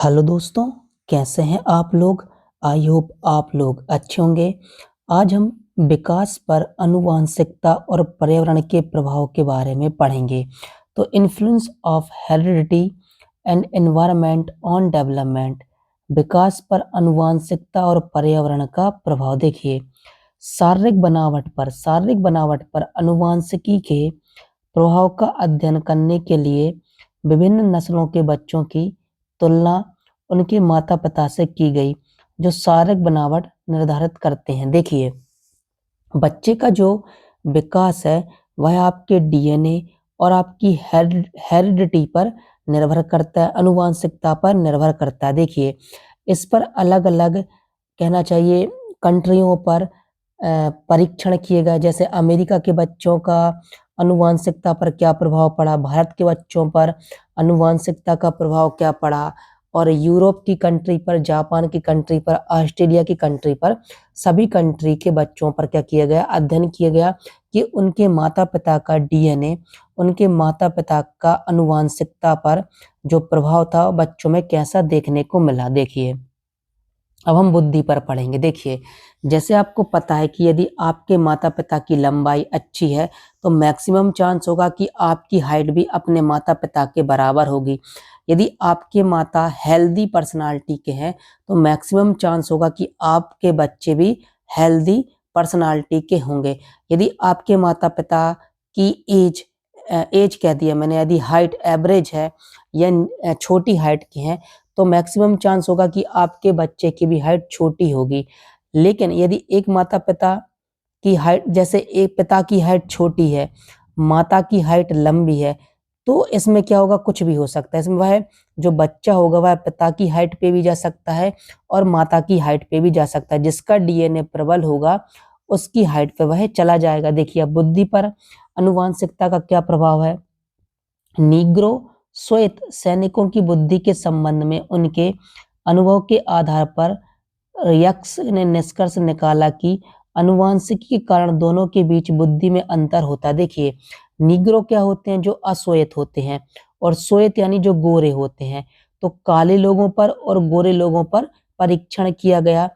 Hello दोस्तों, कैसे हैं आप लोग? आई होप आप लोग अच्छे होंगे। आज हम विकास पर आनुवांशिकता और पर्यावरण के प्रभाव के बारे में पढ़ेंगे। तो influence of heredity and environment on development. विकास पर आनुवांशिकता और पर्यावरण का प्रभाव देखिए। शारीरिक बनावट पर आनुवांशिकी के प्रभाव का अध्ययन करने के लिए विभिन्न नस्लों के बच्चों की तुलना उनके माता-पिता से की गई, जो शारीरिक बनावट निर्धारित करते हैं। देखिए, बच्चे का जो विकास है, वह आपके डीएनए और आपकी हेरिडिटी पर निर्भर करता है, आनुवांशिकता पर निर्भर करता है। देखिए, इस पर अलग-अलग कहना चाहिए कंट्रियों पर परीक्षण किए गए, जैसे अमेरिका के बच्चों का आनुवांशिकता पर क्या प्रभाव पड़ा, भारत के बच्चों पर आनुवांशिकता का प्रभाव क्या पड़ा और यूरोप की कंट्री पर, जापान की कंट्री पर, ऑस्ट्रेलिया की कंट्री पर, सभी कंट्री के बच्चों पर क्या किया गया, अध्ययन किया गया कि उनके माता-पिता का डीएनए, उनके माता-पिता का आनुवांशिकता पर जो प्रभाव था, बच्चों में कैसा देखने को मिला। देखिए, अब हम बुद्धि पर पढ़ेंगे। देखिए, जैसे आपको पता है कि यदि आपके माता-पिता की लंबाई अच्छी है, तो मैक्सिमम चांस होगा कि आपकी हाइट भी अपने माता-पिता के बराबर होगी। यदि आपके माता हेल्दी पर्सनैलिटी के हैं, तो मैक्सिमम चांस होगा कि आपके बच्चे भी हेल्दी पर्सनैलिटी के होंगे। यदि आपके माता-पिता की ऐज कह दिया मैंने, यदि हाइट एवरेज है या छोटी हाइट की है, तो मैक्सिमम चांस होगा कि आपके बच्चे की भी हाइट छोटी होगी। लेकिन यदि एक माता-पिता की हाइट, जैसे एक पिता की हाइट छोटी है, माता की हाइट लंबी है, तो इसमें क्या होगा, कुछ भी हो सकता है। इसमें वह जो बच्चा होगा वह पिता की हाइट पे भी जा सकता है और माता की हाइट पे भी जा सकता है। जिसका डीएनए प्रबल होगा, उसकी हाइट पे वह चला जाएगा। देखिए, अब बुद्धि पर आनुवांशिकता का क्या प्रभाव है? नीग्रो श्वेत सैनिकों की बुद्धि के संबंध में उनके अनुभव के आधार पर यक्स ने निष्कर्ष निकाला कि आनुवांशिकी के कारण दोनों के बीच बुद्धि में अंतर होता है। देखिए, नीग्रो क्या होते हैं? जो अश्वेत होते हैं, और श्वेत यानी जो गोरे होते हैं। तो काले लोगों पर और गोरे लोगों पर परीक्षण किया गया,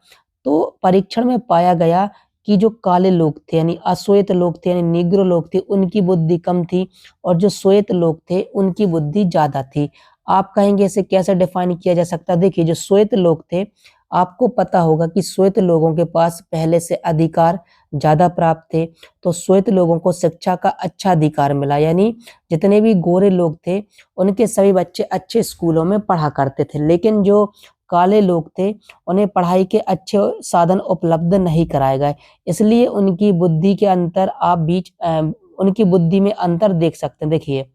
तो परीक्षण में पाया गया कि जो काले लोग थे यानी अश्वेत लोग थे, यानी नीग्रो लोग थे, उनकी बुद्धि कम थी और जो श्वेत लोग थे उनकी बुद्धि ज़्यादा थी। आप कहेंगे इसे कैसे डिफाइन किया जा सकता है? देखिए, जो श्वेत लोग थे, आपको पता होगा कि श्वेत लोगों के पास पहले से अधिकार ज़्यादा प्राप्त थे, तो श्वेत लोगों को शिक्षा का अच्छा अधिकार मिला, यानी जितने भी गोरे लोग थे, उनके सभी बच्चे अच्छे स्कूलों में पढ़ा करते थे। लेकिन जो काले लोग थे, उन्हें पढ़ाई के अच्छे साधन उपलब्ध नहीं कराए गए, इसलिए उनकी बुद्धि के अंतर उनकी बुद्धि में अंतर देख सकते हैं। देखिए,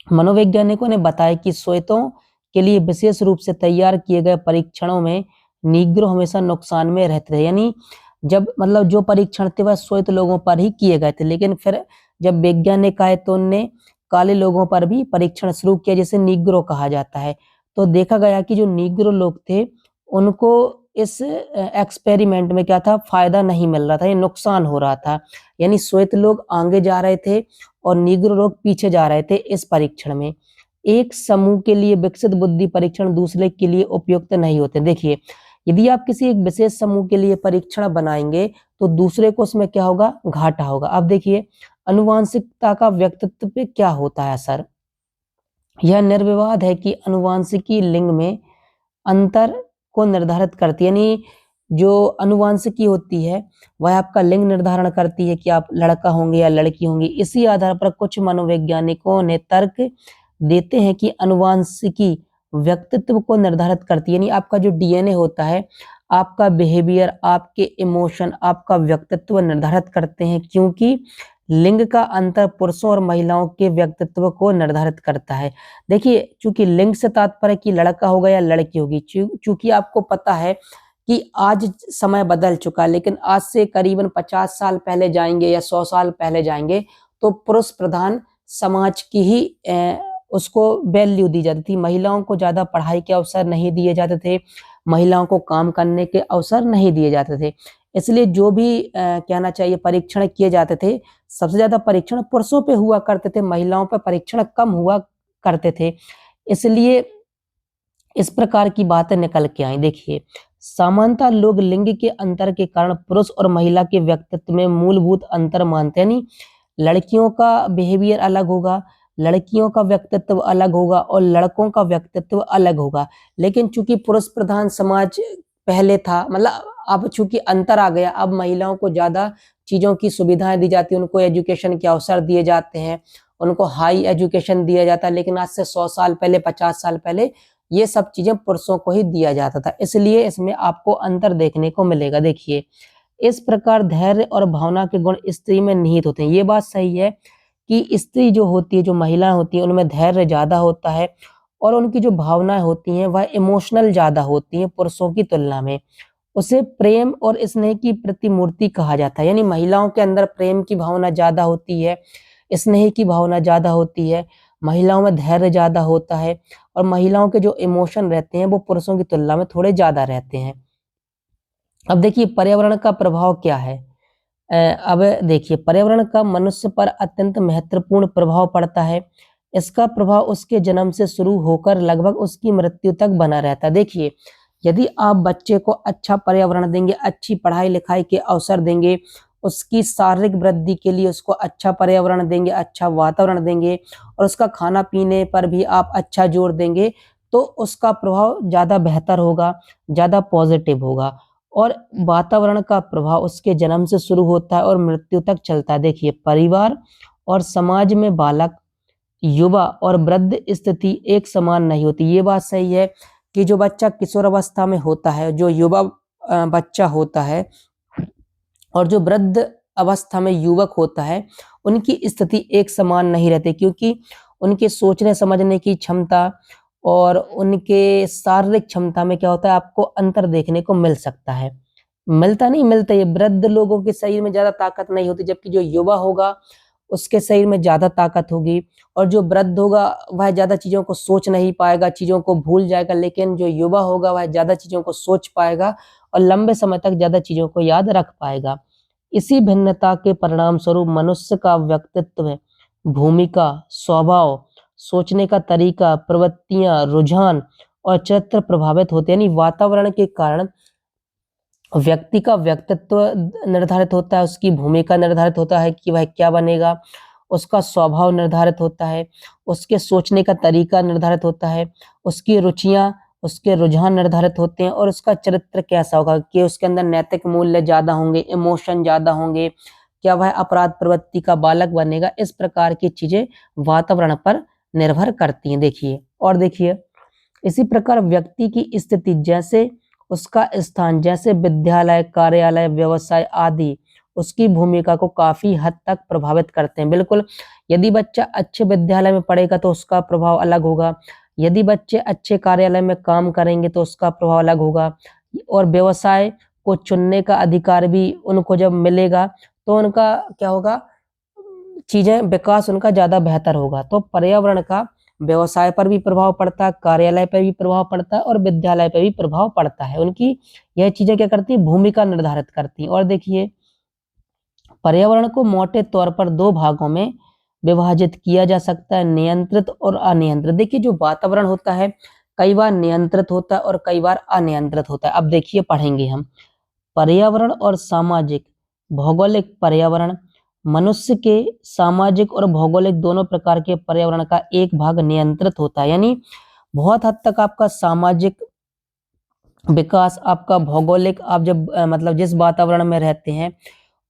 मनोवैज्ञानिकों ने बताया कि श्वेतों के लिए विशेष रूप से तैयार किए गए परीक्षणों में नीग्रो हमेशा नुकसान में रहते थे। यानी जब मतलब जो परीक्षण थे वह श्वेत लोगों पर ही किए गए थे, लेकिन फिर जब वैज्ञानिक आए तो उनने काले लोगों पर भी परीक्षण शुरू किया, जिसे नीग्रो कहा जाता है। तो देखा गया कि जो नीग्रो लोग थे, उनको इस एक्सपेरिमेंट में क्या था, फायदा नहीं मिल रहा था, ये नुकसान हो रहा था। यानी श्वेत लोग आगे जा रहे थे और नीग्रो लोग पीछे जा रहे थे इस परीक्षण में। एक समूह के लिए विकसित बुद्धि परीक्षण दूसरे के लिए उपयुक्त नहीं होते। देखिए, यदि आप किसी एक विशेष समूह के लिए परीक्षण बनाएँगे, तो दूसरे को उसमें क्या होगा, घाटा होगा। अब देखिए, आनुवांशिकता का व्यक्तित्व पे क्या होता है असर? यह निर्विवाद है कि आनुवांशिकी लिंग में अंतर को निर्धारित करती है, यानी जो आनुवांशिकी होती है, वह आपका लिंग निर्धारण करती है कि आप लड़का होंगे या लड़की होंगी। इसी आधार पर कुछ मनोवैज्ञानिकों ने तर्क देते हैं कि आनुवांशिकी व्यक्तित्व को निर्धारित करती है, यानी आपका जो डीएनए होता है, आपका बिहेवियर, आपके इमोशन, आपका व्यक्तित्व निर्धारित करते हैं, क्योंकि लिंग का अंतर पुरुषों और महिलाओं के व्यक्तित्व को निर्धारित करता है। देखिए, चूँकि लिंग से तात्पर्य कि लड़का होगा या लड़की होगी, चूँकि आपको पता है कि आज समय बदल चुका है, लेकिन आज से करीबन 50 साल पहले जाएँगे या 100 साल पहले जाएँगे, तो पुरुष प्रधान समाज की ही उसको वैल्यू दी जाती थी। महिलाओं को ज़्यादा पढ़ाई के अवसर नहीं दिए जाते थे, महिलाओं को काम करने के अवसर नहीं दिए जाते थे। इसलिए जो भी कहना चाहिए परीक्षण किए जाते थे, सबसे ज़्यादा परीक्षण पुरुषों पे हुआ करते थे, महिलाओं पे परीक्षण कम हुआ करते थे। इसलिए इस प्रकार की बातें निकल के आई। देखिए, सामान्यतः लोग लिंग के अंतर के कारण पुरुष और महिला के व्यक्तित्व में मूलभूत अंतर मानते हैं। यानी लड़कियों का बिहेवियर अलग होगा, लड़कियों का व्यक्तित्व अलग होगा और लड़कों का व्यक्तित्व अलग होगा। लेकिन चूंकि पुरुष प्रधान समाज पहले था, मतलब अब चूंकि अंतर आ गया, अब महिलाओं को ज्यादा चीजों की सुविधाएं दी जाती है, उनको एजुकेशन के अवसर दिए जाते हैं, उनको हाई एजुकेशन दिया जाता है। लेकिन आज से 100 साल पहले, 50 साल पहले ये सब चीजें पुरुषों को ही दिया जाता था, इसलिए इसमें आपको अंतर देखने को मिलेगा। देखिए, इस प्रकार धैर्य और भावना के गुण स्त्री में निहित होते हैं। ये बात सही है कि स्त्री जो होती है, जो महिलाएं होती हैं, उनमें धैर्य ज्यादा होता है और उनकी जो भावनाएं होती हैं वह इमोशनल ज्यादा होती हैं पुरुषों की तुलना में। उसे प्रेम और स्नेह की प्रतिमूर्ति कहा जाता है। यानी महिलाओं के अंदर प्रेम की भावना ज्यादा होती है, स्नेह की भावना ज्यादा होती है, महिलाओं में धैर्य ज्यादा होता है और महिलाओं के जो इमोशन रहते हैं वो पुरुषों की तुलना में थोड़े ज्यादा रहते हैं। अब देखिए, पर्यावरण का प्रभाव क्या है। अब देखिए, पर्यावरण का मनुष्य पर अत्यंत महत्वपूर्ण प्रभाव पड़ता है। इसका प्रभाव उसके जन्म से शुरू होकर लगभग उसकी मृत्यु तक बना रहता है। देखिए, यदि आप बच्चे को अच्छा पर्यावरण देंगे, अच्छी पढ़ाई लिखाई के अवसर देंगे, उसकी शारीरिक वृद्धि के लिए उसको अच्छा पर्यावरण देंगे, अच्छा वातावरण देंगे और उसका खाना पीने पर भी आप अच्छा जोर देंगे, तो उसका प्रभाव ज्यादा बेहतर होगा, ज्यादा पॉजिटिव होगा। और वातावरण का प्रभाव उसके जन्म से शुरू होता है और मृत्यु तक चलता है। देखिए, परिवार और समाज में बालक, युवा और वृद्ध स्थिति एक समान नहीं होती। ये बात सही है कि जो बच्चा किशोर अवस्था में होता है, जो युवा बच्चा होता है और जो वृद्ध अवस्था में युवक होता है, उनकी स्थिति एक समान नहीं रहती, क्योंकि उनके सोचने समझने की क्षमता और उनके शारीरिक क्षमता में क्या होता है, आपको अंतर देखने को मिल सकता है। मिलता नहीं, मिलता है। वृद्ध लोगों के शरीर में ज्यादा ताकत नहीं होती, जबकि जो युवा होगा उसके शरीर में ज्यादा ताकत होगी और जो वृद्ध होगा वह ज्यादा चीजों को सोच नहीं पाएगा, चीजों को भूल जाएगा। लेकिन जो युवा होगा वह ज्यादा चीजों को सोच पाएगा और लंबे समय तक ज्यादा चीजों को याद रख पाएगा। इसी भिन्नता के परिणाम स्वरूप मनुष्य का व्यक्तित्व, भूमिका, स्वभाव, सोचने का तरीका, प्रवृत्तियां, रुझान और चरित्र प्रभावित होते हैं। यानी वातावरण के कारण व्यक्ति का व्यक्तित्व निर्धारित होता है, उसकी भूमिका निर्धारित होता है कि वह क्या बनेगा, उसका स्वभाव निर्धारित होता है, उसके सोचने का तरीका निर्धारित होता है, उसकी रुचियां, उसके रुझान निर्धारित होते हैं और उसका चरित्र कैसा होगा, कि उसके अंदर नैतिक मूल्य ज्यादा होंगे, इमोशन ज्यादा होंगे, क्या वह अपराध प्रवृत्ति का बालक बनेगा। इस प्रकार की चीजें वातावरण पर निर्भर करती हैं। देखिए, और देखिए, इसी प्रकार व्यक्ति की स्थिति, जैसे उसका स्थान, जैसे विद्यालय, कार्यालय, व्यवसाय आदि, उसकी भूमिका को काफी हद तक प्रभावित करते हैं। बिल्कुल, यदि बच्चा अच्छे विद्यालय में पढ़ेगा तो उसका प्रभाव अलग होगा, यदि बच्चे अच्छे कार्यालय में काम करेंगे तो उसका प्रभाव अलग होगा और व्यवसाय को चुनने का अधिकार भी उनको जब मिलेगा तो उनका क्या होगा, चीजें विकास उनका ज्यादा बेहतर होगा। तो पर्यावरण का व्यवसाय पर भी प्रभाव पड़ता है, कार्यालय पर भी प्रभाव पड़ता है और विद्यालय पर भी प्रभाव पड़ता है। उनकी यह चीजें क्या करती हैं, भूमिका निर्धारित करती हैं। और देखिए, पर्यावरण को मोटे तौर पर दो भागों में विभाजित किया जा सकता है, नियंत्रित और अनियंत्रित। देखिए, जो वातावरण होता है कई बार नियंत्रित होता है और कई बार अनियंत्रित होता है। अब देखिए, पढ़ेंगे हम पर्यावरण और सामाजिक भौगोलिक। पर्यावरण मनुष्य के सामाजिक और भौगोलिक दोनों प्रकार के पर्यावरण का एक भाग नियंत्रित होता है। यानी बहुत हद तक आपका सामाजिक विकास, आपका भौगोलिक, आप जब मतलब जिस वातावरण में रहते हैं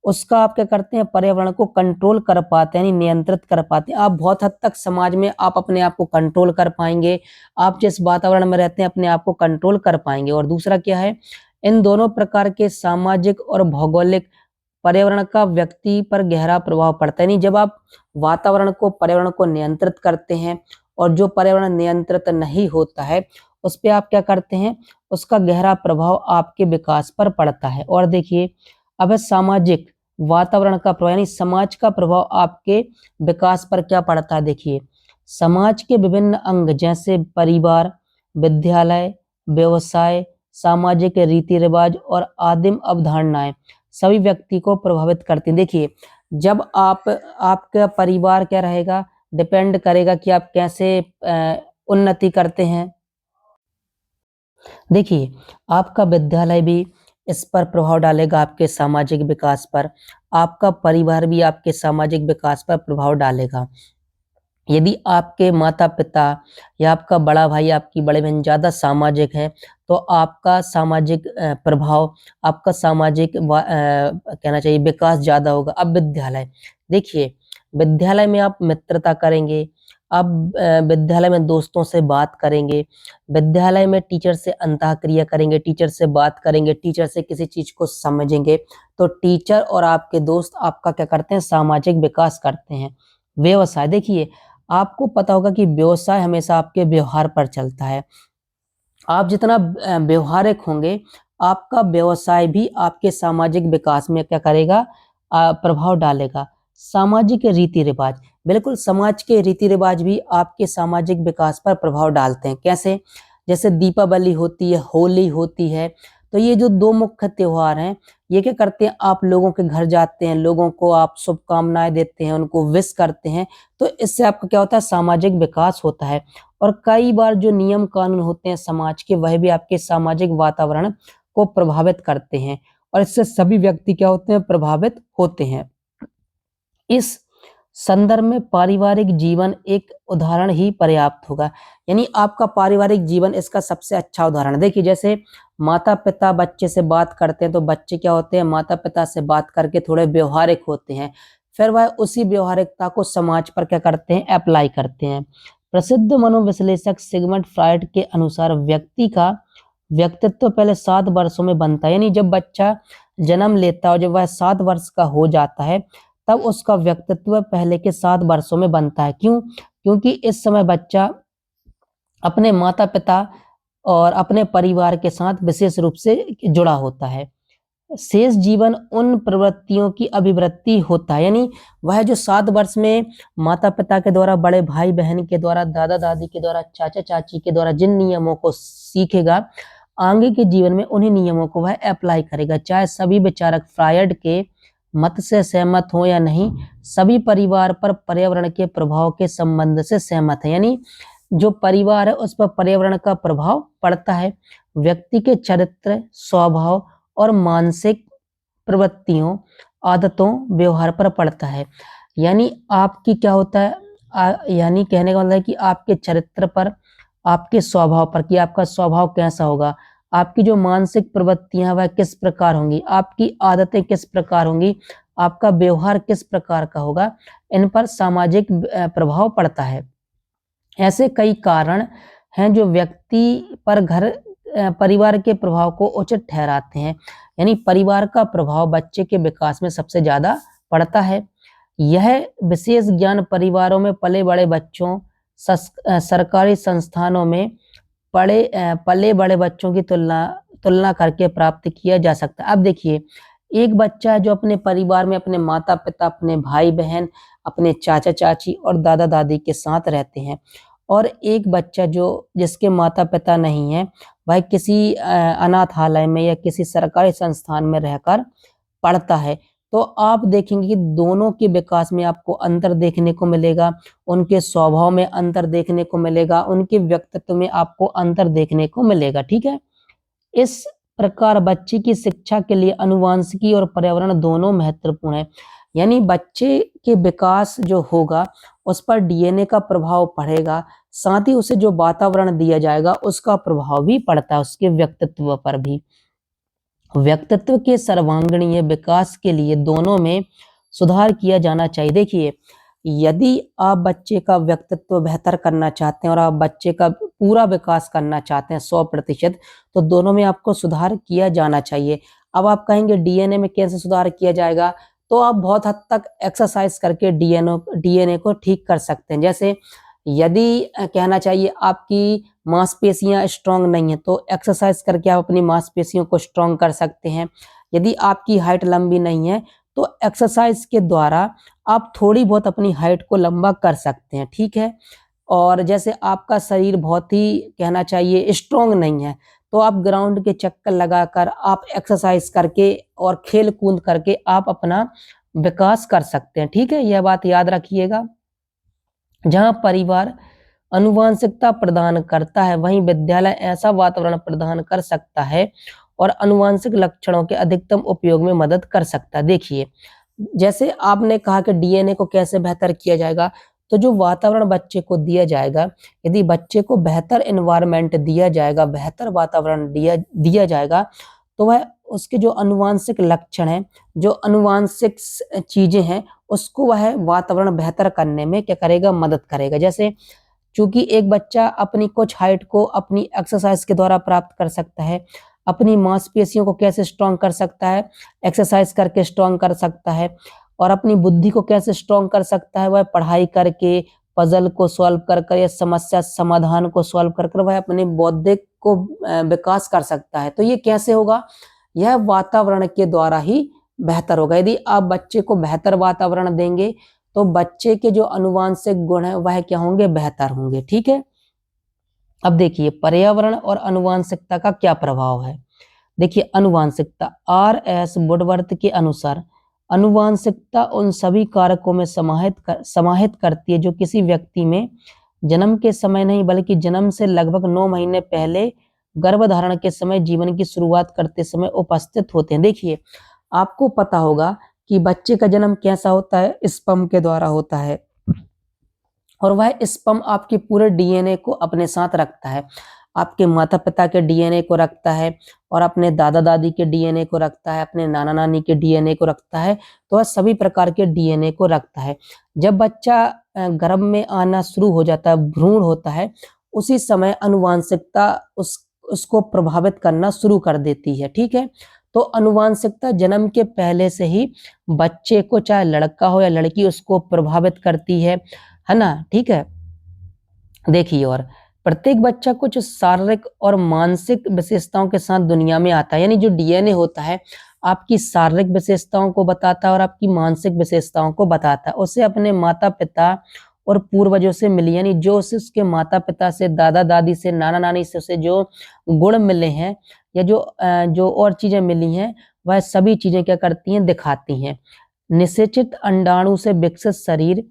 उसका आप क्या करते हैं, पर्यावरण को कंट्रोल कर पाते हैं, यानी नियंत्रित कर पाते हैं। आप बहुत हद तक समाज में आप अपने आप को कंट्रोल कर पाएंगे, आप जिस वातावरण में रहते हैं अपने आप को कंट्रोल कर पाएंगे। और दूसरा क्या है, इन दोनों प्रकार के सामाजिक और भौगोलिक पर्यावरण का व्यक्ति पर गहरा प्रभाव पड़ता है। नहीं, जब आप वातावरण को, पर्यावरण को नियंत्रित करते हैं और जो पर्यावरण नियंत्रित नहीं होता है उस पे आप क्या करते हैं, उसका गहरा प्रभाव आपके विकास पर पड़ता है। और देखिए, अब है सामाजिक वातावरण का प्रभाव, यानी समाज का प्रभाव आपके विकास पर क्या पड़ता है। देखिए, समाज के विभिन्न अंग जैसे परिवार, विद्यालय, व्यवसाय, सामाजिक रीति रिवाज और आदिम अवधारणाएं सभी व्यक्ति को प्रभावित करती हैं। देखिए, जब आप, आपका परिवार क्या रहेगा, डिपेंड करेगा कि आप कैसे उन्नति करते हैं, देखिए, आपका विद्यालय भी इस पर प्रभाव डालेगा आपके सामाजिक विकास पर, आपका परिवार भी आपके सामाजिक विकास पर प्रभाव डालेगा। यदि आपके माता-पिता या आपका बड़ा भाई, आपकी बड़ी बहन ज़्यादा सामाजिक हैं, तो आपका सामाजिक प्रभाव, आपका सामाजिक कहना चाहिए विकास ज़्यादा होगा। अब विद्यालय, देखिए विद्यालय में आप मित्रता करेंगे, आप विद्यालय में दोस्तों से बात करेंगे, विद्यालय में टीचर से अंतःक्रिया करेंगे, टीचर से बात करेंगे, टीचर से किसी चीज़ को समझेंगे, तो टीचर और आपके दोस्त आपका क्या करते हैं, सामाजिक विकास करते हैं। व्यवसाय, देखिए आपको पता होगा कि व्यवसाय हमेशा आपके व्यवहार पर चलता है। आप जितना व्यवहारिक होंगे, आपका व्यवसाय भी आपके सामाजिक विकास में क्या करेगा, प्रभाव डालेगा। सामाजिक रीति-रिवाज, बिल्कुल समाज के रीति-रिवाज भी आपके सामाजिक विकास पर प्रभाव डालते हैं। कैसे? जैसे दीपावली होती है, होली होती है, तो ये जो 2 मुख्य त्योहार हैं, ये क्या करते हैं, आप लोगों के घर जाते हैं, लोगों को आप शुभकामनाएँ देते हैं, उनको विश करते हैं, तो इससे आपका क्या होता है, सामाजिक विकास होता है। और कई बार जो नियम कानून होते हैं समाज के, वह भी आपके सामाजिक वातावरण को प्रभावित करते हैं और इससे सभी व्यक्ति क्या होते हैं, प्रभावित होते हैं। इस संदर्भ में पारिवारिक जीवन एक उदाहरण ही पर्याप्त होगा। यानी आपका पारिवारिक जीवन इसका सबसे अच्छा उदाहरण। देखिए जैसे माता-पिता बच्चे से बात करते हैं, तो बच्चे क्या होते हैं, माता-पिता से बात करके थोड़े व्यावहारिक होते हैं। फिर वह उसी व्यावहारिकता को समाज पर क्या करते हैं, अप्लाई करते हैं। प्रसिद्ध मनोविश्लेषक सिगमंड फ्रॉइड के अनुसार व्यक्ति का व्यक्तित्व पहले 7 वर्षों में बनता है। यानी जब बच्चा जन्म लेता है और जब वह 7 वर्ष का हो जाता है, तब उसका व्यक्तित्व पहले के 7 वर्षों में बनता है। क्यों? क्योंकि इस समय बच्चा अपने माता-पिता और अपने परिवार के साथ विशेष रूप से जुड़ा होता है। शेष जीवन उन प्रवृत्तियों की अभिवृत्ति होता है। यानी वह जो 7 वर्ष में माता-पिता के द्वारा, बड़े भाई-बहन के द्वारा, दादा-दादी के द्वारा, चाचा-चाची के द्वारा जिन नियमों को सीखेगा, आगे के जीवन में उन्हीं नियमों को वह अप्लाई करेगा। चाहे सभी विचारक फ्रॉइड के मत से सहमत हों या नहीं, सभी परिवार पर पर्यावरण के प्रभाव के संबंध से सहमत हैं। यानी जो परिवार है उस पर पर्यावरण का प्रभाव पड़ता है। व्यक्ति के चरित्र, स्वभाव और मानसिक प्रवृत्तियों, आदतों, व्यवहार पर पड़ता है। यानी आपकी क्या होता है, यानी कहने का मतलब है कि आपके चरित्र पर, आपके स्वभाव पर, कि आपका स्वभाव कैसा होगा, आपकी जो मानसिक प्रवृत्तियां वह किस प्रकार होंगी, आपकी आदतें किस प्रकार होंगी, आपका व्यवहार किस प्रकार का होगा, इन पर सामाजिक प्रभाव पड़ता है। ऐसे कई कारण हैं जो व्यक्ति पर परिवार के प्रभाव को उचित ठहराते हैं। यानी परिवार का प्रभाव बच्चे के विकास में सबसे ज़्यादा पड़ता है। यह विशेष ज्ञान परिवारों में पले बड़े बच्चों, सरकारी संस्थानों में पले बड़े बच्चों की तुलना करके प्राप्त किया जा सकता है। अब देखिए, एक बच्चा है जो अपने परिवार में अपने माता-पिता, अपने भाई-बहन, अपने चाचा-चाची और दादा-दादी के साथ रहते हैं और एक बच्चा जो जिसके माता-पिता नहीं हैं, वह किसी अनाथालय में या किसी सरकारी संस्थान में रहकर पढ़ता है। तो आप देखेंगे कि दोनों के विकास में आपको अंतर देखने को मिलेगा, उनके स्वभाव में अंतर देखने को मिलेगा, उनके व्यक्तित्व में आपको अंतर देखने को मिलेगा, ठीक है? इस प्रकार बच्चे की शिक्षा के लिए आनुवंशिकी और पर्यावरण दोनों महत्वपूर्ण है। यानी बच्चे के विकास जो होगा, उस पर डीएनए का प्रभाव पड़ेगा, साथ ही उसे जो वातावरण दिया जाएगा, उसका प्रभाव भी पड़ता है, उसके व्यक्तित्व पर भी। व्यक्तित्व के सर्वांगीण विकास के लिए दोनों में सुधार किया जाना चाहिए। देखिए, यदि आप बच्चे का व्यक्तित्व बेहतर करना चाहते हैं और आप बच्चे का पूरा विकास करना चाहते हैं 100%, तो दोनों में आपको सुधार किया जाना चाहिए। अब आप कहेंगे डीएनए में कैसे सुधार किया जाएगा? तो आप बहुत हद तक एक्सरसाइज करके डीएनए को ठीक कर सकते हैं। जैसे यदि कहना चाहिए आपकी मांसपेशियाँ स्ट्रॉन्ग नहीं है, तो एक्सरसाइज करके आप अपनी मांसपेशियों को स्ट्रॉन्ग कर सकते हैं। यदि आपकी हाइट लंबी नहीं है, तो एक्सरसाइज के द्वारा आप थोड़ी बहुत अपनी हाइट को लंबा कर सकते हैं, ठीक है? और जैसे आपका शरीर बहुत ही कहना चाहिए स्ट्रॉन्ग नहीं है, तो आप ग्राउंड के चक्कर लगाकर, आप एक्सरसाइज करके और खेल-कूद करके आप अपना विकास कर सकते हैं, ठीक है? यह बात याद रखिएगा। जहाँ परिवार आनुवंशिकता प्रदान करता है, वहीं विद्यालय ऐसा वातावरण प्रदान कर सकता है और आनुवंशिक लक्षणों के अधिकतम उपयोग में मदद कर सकता है। देखिए, जैसे आपने कहा कि डीएनए को कैसे बेहतर किया जाएगा, तो जो वातावरण बच्चे को दिया जाएगा, यदि बच्चे को बेहतर एनवायरनमेंट दिया जाएगा, बेहतर वातावरण दिया दिया जाएगा, तो वह उसके जो आनुवंशिक लक्षण हैं, जो आनुवंशिक चीजें हैं, उसको वह वातावरण बेहतर करने में क्या करेगा, मदद करेगा। जैसे चूंकि एक बच्चा अपनी कुछ हाइट को अपनी एक्सरसाइज के द्वारा प्राप्त कर सकता है, अपनी मांसपेशियों को कैसे स्ट्रांग कर सकता है, एक्सरसाइज करके स्ट्रांग कर सकता है, और अपनी बुद्धि को कैसे स्ट्रांग कर सकता है, वह पढ़ाई करके, पजल को सॉल्व कर कर या समस्या समाधान को सॉल्व कर कर वह अपने बौद्धिक को विकास कर सकता है। तो ये कैसे होगा, यह वातावरण के द्वारा ही बेहतर होगा। यदि आप बच्चे को बेहतर वातावरण देंगे तो बच्चे के जो आनुवंशिक गुण है वह क्या होंगे, बेहतर होंगे। ठीक है, अब देखिए पर्यावरण और आनुवंशिकता का क्या प्रभाव है। देखिए आनुवंशिकता, R.S. वुडवर्थ के अनुसार आनुवंशिकता उन सभी कारकों में समाहित करती है जो किसी व्यक्ति में जन्म के समय नहीं बल्कि जन्म से लगभग 9 महीने पहले गर्भधारण के समय जीवन की शुरुआत करते समय उपस्थित होते हैं। देखिए, आपको पता होगा कि बच्चे का जन्म कैसा होता है, स्पर्म के द्वारा होता है, और वह स्पर्म आपके पूरे डीएनए को अपने साथ रखता है, आपके माता पिता के डीएनए को रखता है, और अपने दादा दादी के डीएनए को रखता है, अपने नाना नानी के डीएनए को रखता है। तो वह सभी प्रकार के डीएनए को रखता है। जब बच्चा गर्भ में आना शुरू हो जाता है, भ्रूण होता है, उसी समय आनुवंशिकता उसको प्रभावित करना शुरू कर देती है। ठीक है, तो आनुवंशिकता जन्म के पहले से ही बच्चे को, चाहे लड़का हो या लड़की, उसको प्रभावित करती है ना। ठीक है, देखिए, और प्रत्येक बच्चा कुछ शारीरिक और मानसिक विशेषताओं के साथ दुनिया में आता है। यानी जो डीएनए होता है आपकी शारीरिक विशेषताओं को बताता है और आपकी मानसिक विशेषताओं को बताता है। उसे अपने माता पिता और पूर्वजों से मिली, यानी जो उसे उसके माता पिता से, दादा दादी से, नाना नानी से उसे जो गुण मिले हैं या जो और चीजें मिली हैं, वह सभी चीजें क्या करती हैं, दिखाती हैं। निषेचित अंडाणु से विकसित शरीर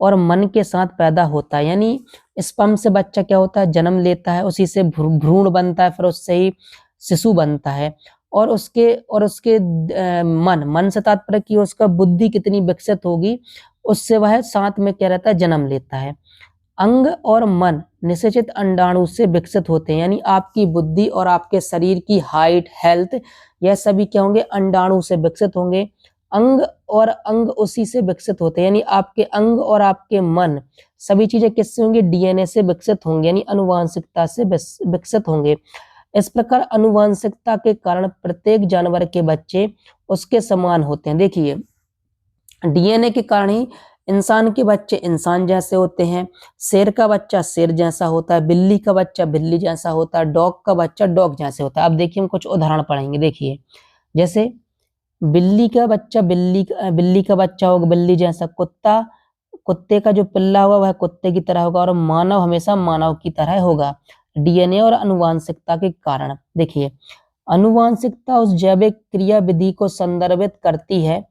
और मन के साथ पैदा होता है। यानी स्पर्म से बच्चा क्या होता है, जन्म लेता है, उसी से भ्रूण बनता है, फिर उससे ही शिशु बनता है, और उसके मन से तात्पर्य कि उसका बुद्धि कितनी विकसित होगी, उससे वह साथ में क्या रहता है, जन्म लेता है। अंग और मन निषेचित अंडाणु से विकसित होते हैं। यानी आपकी बुद्धि और आपके शरीर की हाइट, हेल्थ, यह सभी क्या होंगे, अंडाणु से विकसित होंगे। अंग और अंग उसी से विकसित होते हैं, यानी आपके अंग और आपके मन, सभी चीजें किससे होंगी, डीएनए से विकसित होंगे, यानी आनुवंशिकता से विकसित होंगे। इस प्रकार आनुवंशिकता के कारण प्रत्येक जानवर के बच्चे उसके समान होते हैं। देखिए, डीएनए के कारण ही इंसान के बच्चे इंसान जैसे होते हैं, शेर का बच्चा शेर जैसा होता है, बिल्ली का बच्चा बिल्ली जैसा होता है, डॉग का बच्चा डॉग जैसे होता है। अब देखिए, हम कुछ उदाहरण पढ़ेंगे। देखिए, जैसे बिल्ली का बच्चा बिल्ली का बच्चा होगा बिल्ली जैसा, कुत्ते का जो पिल्ला होगा वह कुत्ते की तरह होगा, और मानव हमेशा मानव की तरह होगा, डीएनए और आनुवंशिकता के कारण। देखिए, आनुवंशिकता उस जैविक क्रिया विधि को संदर्भित करती है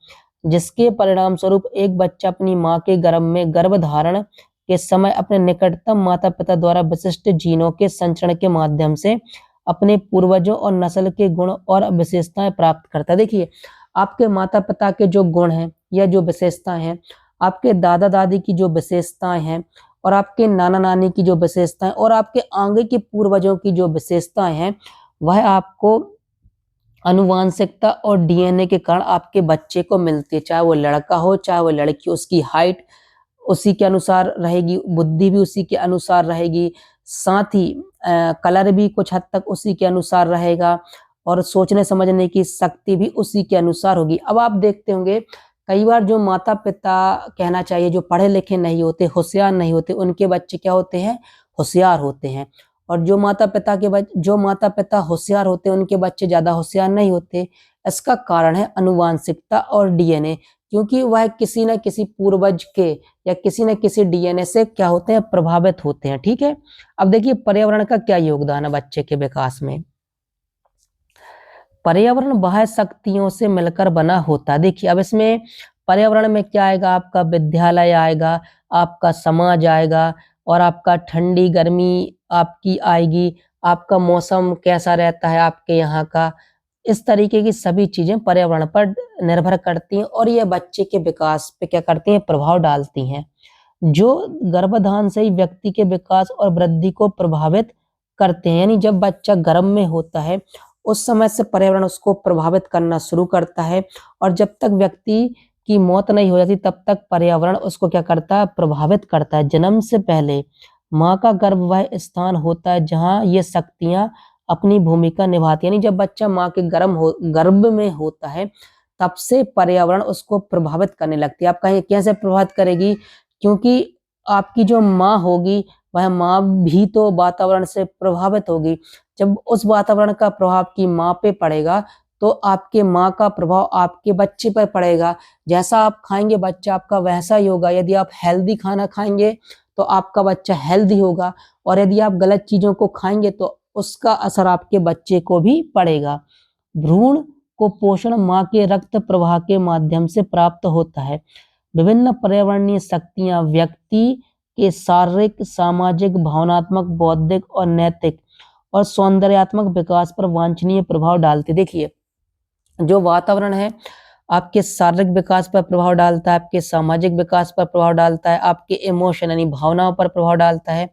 जिसके परिणाम स्वरूप एक बच्चा अपनी मां के गर्भ में गर्भधारण के समय अपने निकटतम माता पिता द्वारा विशिष्ट जीनों के संचरण के माध्यम से अपने पूर्वजों और नस्ल के गुण और विशेषताएं प्राप्त करता है। देखिए, आपके माता पिता के जो गुण हैं या जो विशेषताएं हैं, आपके दादा दादी की जो विशेषताएं हैं, और आपके नाना नानी की जो विशेषताएं, और आपके आगे के पूर्वजों की जो विशेषताएं हैं, वह आपको आनुवंशिकता और डीएनए के कारण आपके बच्चे को मिलती है। चाहे वो लड़का हो चाहे वो लड़की, उसकी हाइट उसी के अनुसार रहेगी, बुद्धि भी उसी के अनुसार रहेगी, साथ ही कलर भी कुछ हद तक उसी के अनुसार रहेगा, और सोचने समझने की शक्ति भी उसी के अनुसार होगी। अब आप देखते होंगे कई बार जो माता पिता, कहना चाहिए, जो पढ़े लिखे नहीं होते, होशियार नहीं होते, उनके बच्चे क्या होते हैं, होशियार होते हैं, और जो माता पिता होशियार होते हैं उनके बच्चे ज्यादा होशियार नहीं होते। इसका कारण है आनुवंशिकता और डीएनए, क्योंकि वह किसी न किसी पूर्वज के या किसी न किसी डीएनए से क्या होते हैं, प्रभावित होते हैं। ठीक है, अब देखिए पर्यावरण का क्या योगदान है बच्चे के विकास में। पर्यावरण बाह्य शक्तियों से मिलकर बना होता है। देखिए, अब इसमें पर्यावरण में क्या आएगा, आपका विद्यालय आएगा, आपका समाज आएगा, और आपका ठंडी गर्मी आपकी आएगी, आपका मौसम कैसा रहता है आपके यहाँ का, इस तरीके की सभी चीजें पर्यावरण पर निर्भर करती हैं और ये बच्चे के विकास पे क्या करती हैं, प्रभाव डालती हैं, जो गर्भाधान से ही व्यक्ति के विकास और वृद्धि को प्रभावित करते हैं। यानी जब बच्चा गर्भ में होता है उस समय से पर्यावरण उसको प्रभावित करना शुरू करता है और जब तक व्यक्ति की मौत नहीं हो जाती तब तक पर्यावरण उसको क्या करता है, प्रभावित करता है। जन्म से पहले माँ का गर्भ वह स्थान होता है जहाँ ये शक्तियाँ अपनी भूमिका निभाती है। यानी जब बच्चा माँ के गर्भ में होता है तब से पर्यावरण उसको प्रभावित करने लगती है। आप कहेंगे कैसे प्रभावित करेगी? क्योंकि आपकी जो माँ होगी वह माँ भी तो वातावरण से प्रभावित होगी। जब उस वातावरण का प्रभाव आपकी माँ पे पड़ेगा तो आपके माँ का प्रभाव आपके बच्चे पर पड़ेगा। जैसा आप खाएंगे बच्चा आपका वैसा ही होगा। यदि आप हेल्दी खाना खाएंगे तो आपका बच्चा हेल्दी होगा और यदि आप गलत चीजों को खाएंगे तो उसका असर आपके बच्चे को भी पड़ेगा। भ्रूण को पोषण माँ के रक्त प्रवाह के माध्यम से प्राप्त होता है। विभिन्न पर्यावरणीय शक्तियां व्यक्ति के शारीरिक, सामाजिक, भावनात्मक, बौद्धिक और नैतिक और सौंदर्यात्मक विकास पर वांछनीय प्रभाव डालती। देखिए, जो वातावरण है आपके शारीरिक विकास पर प्रभाव डालता है, आपके सामाजिक विकास पर प्रभाव डालता है, आपके इमोशन यानी भावनाओं पर प्रभाव डालता है,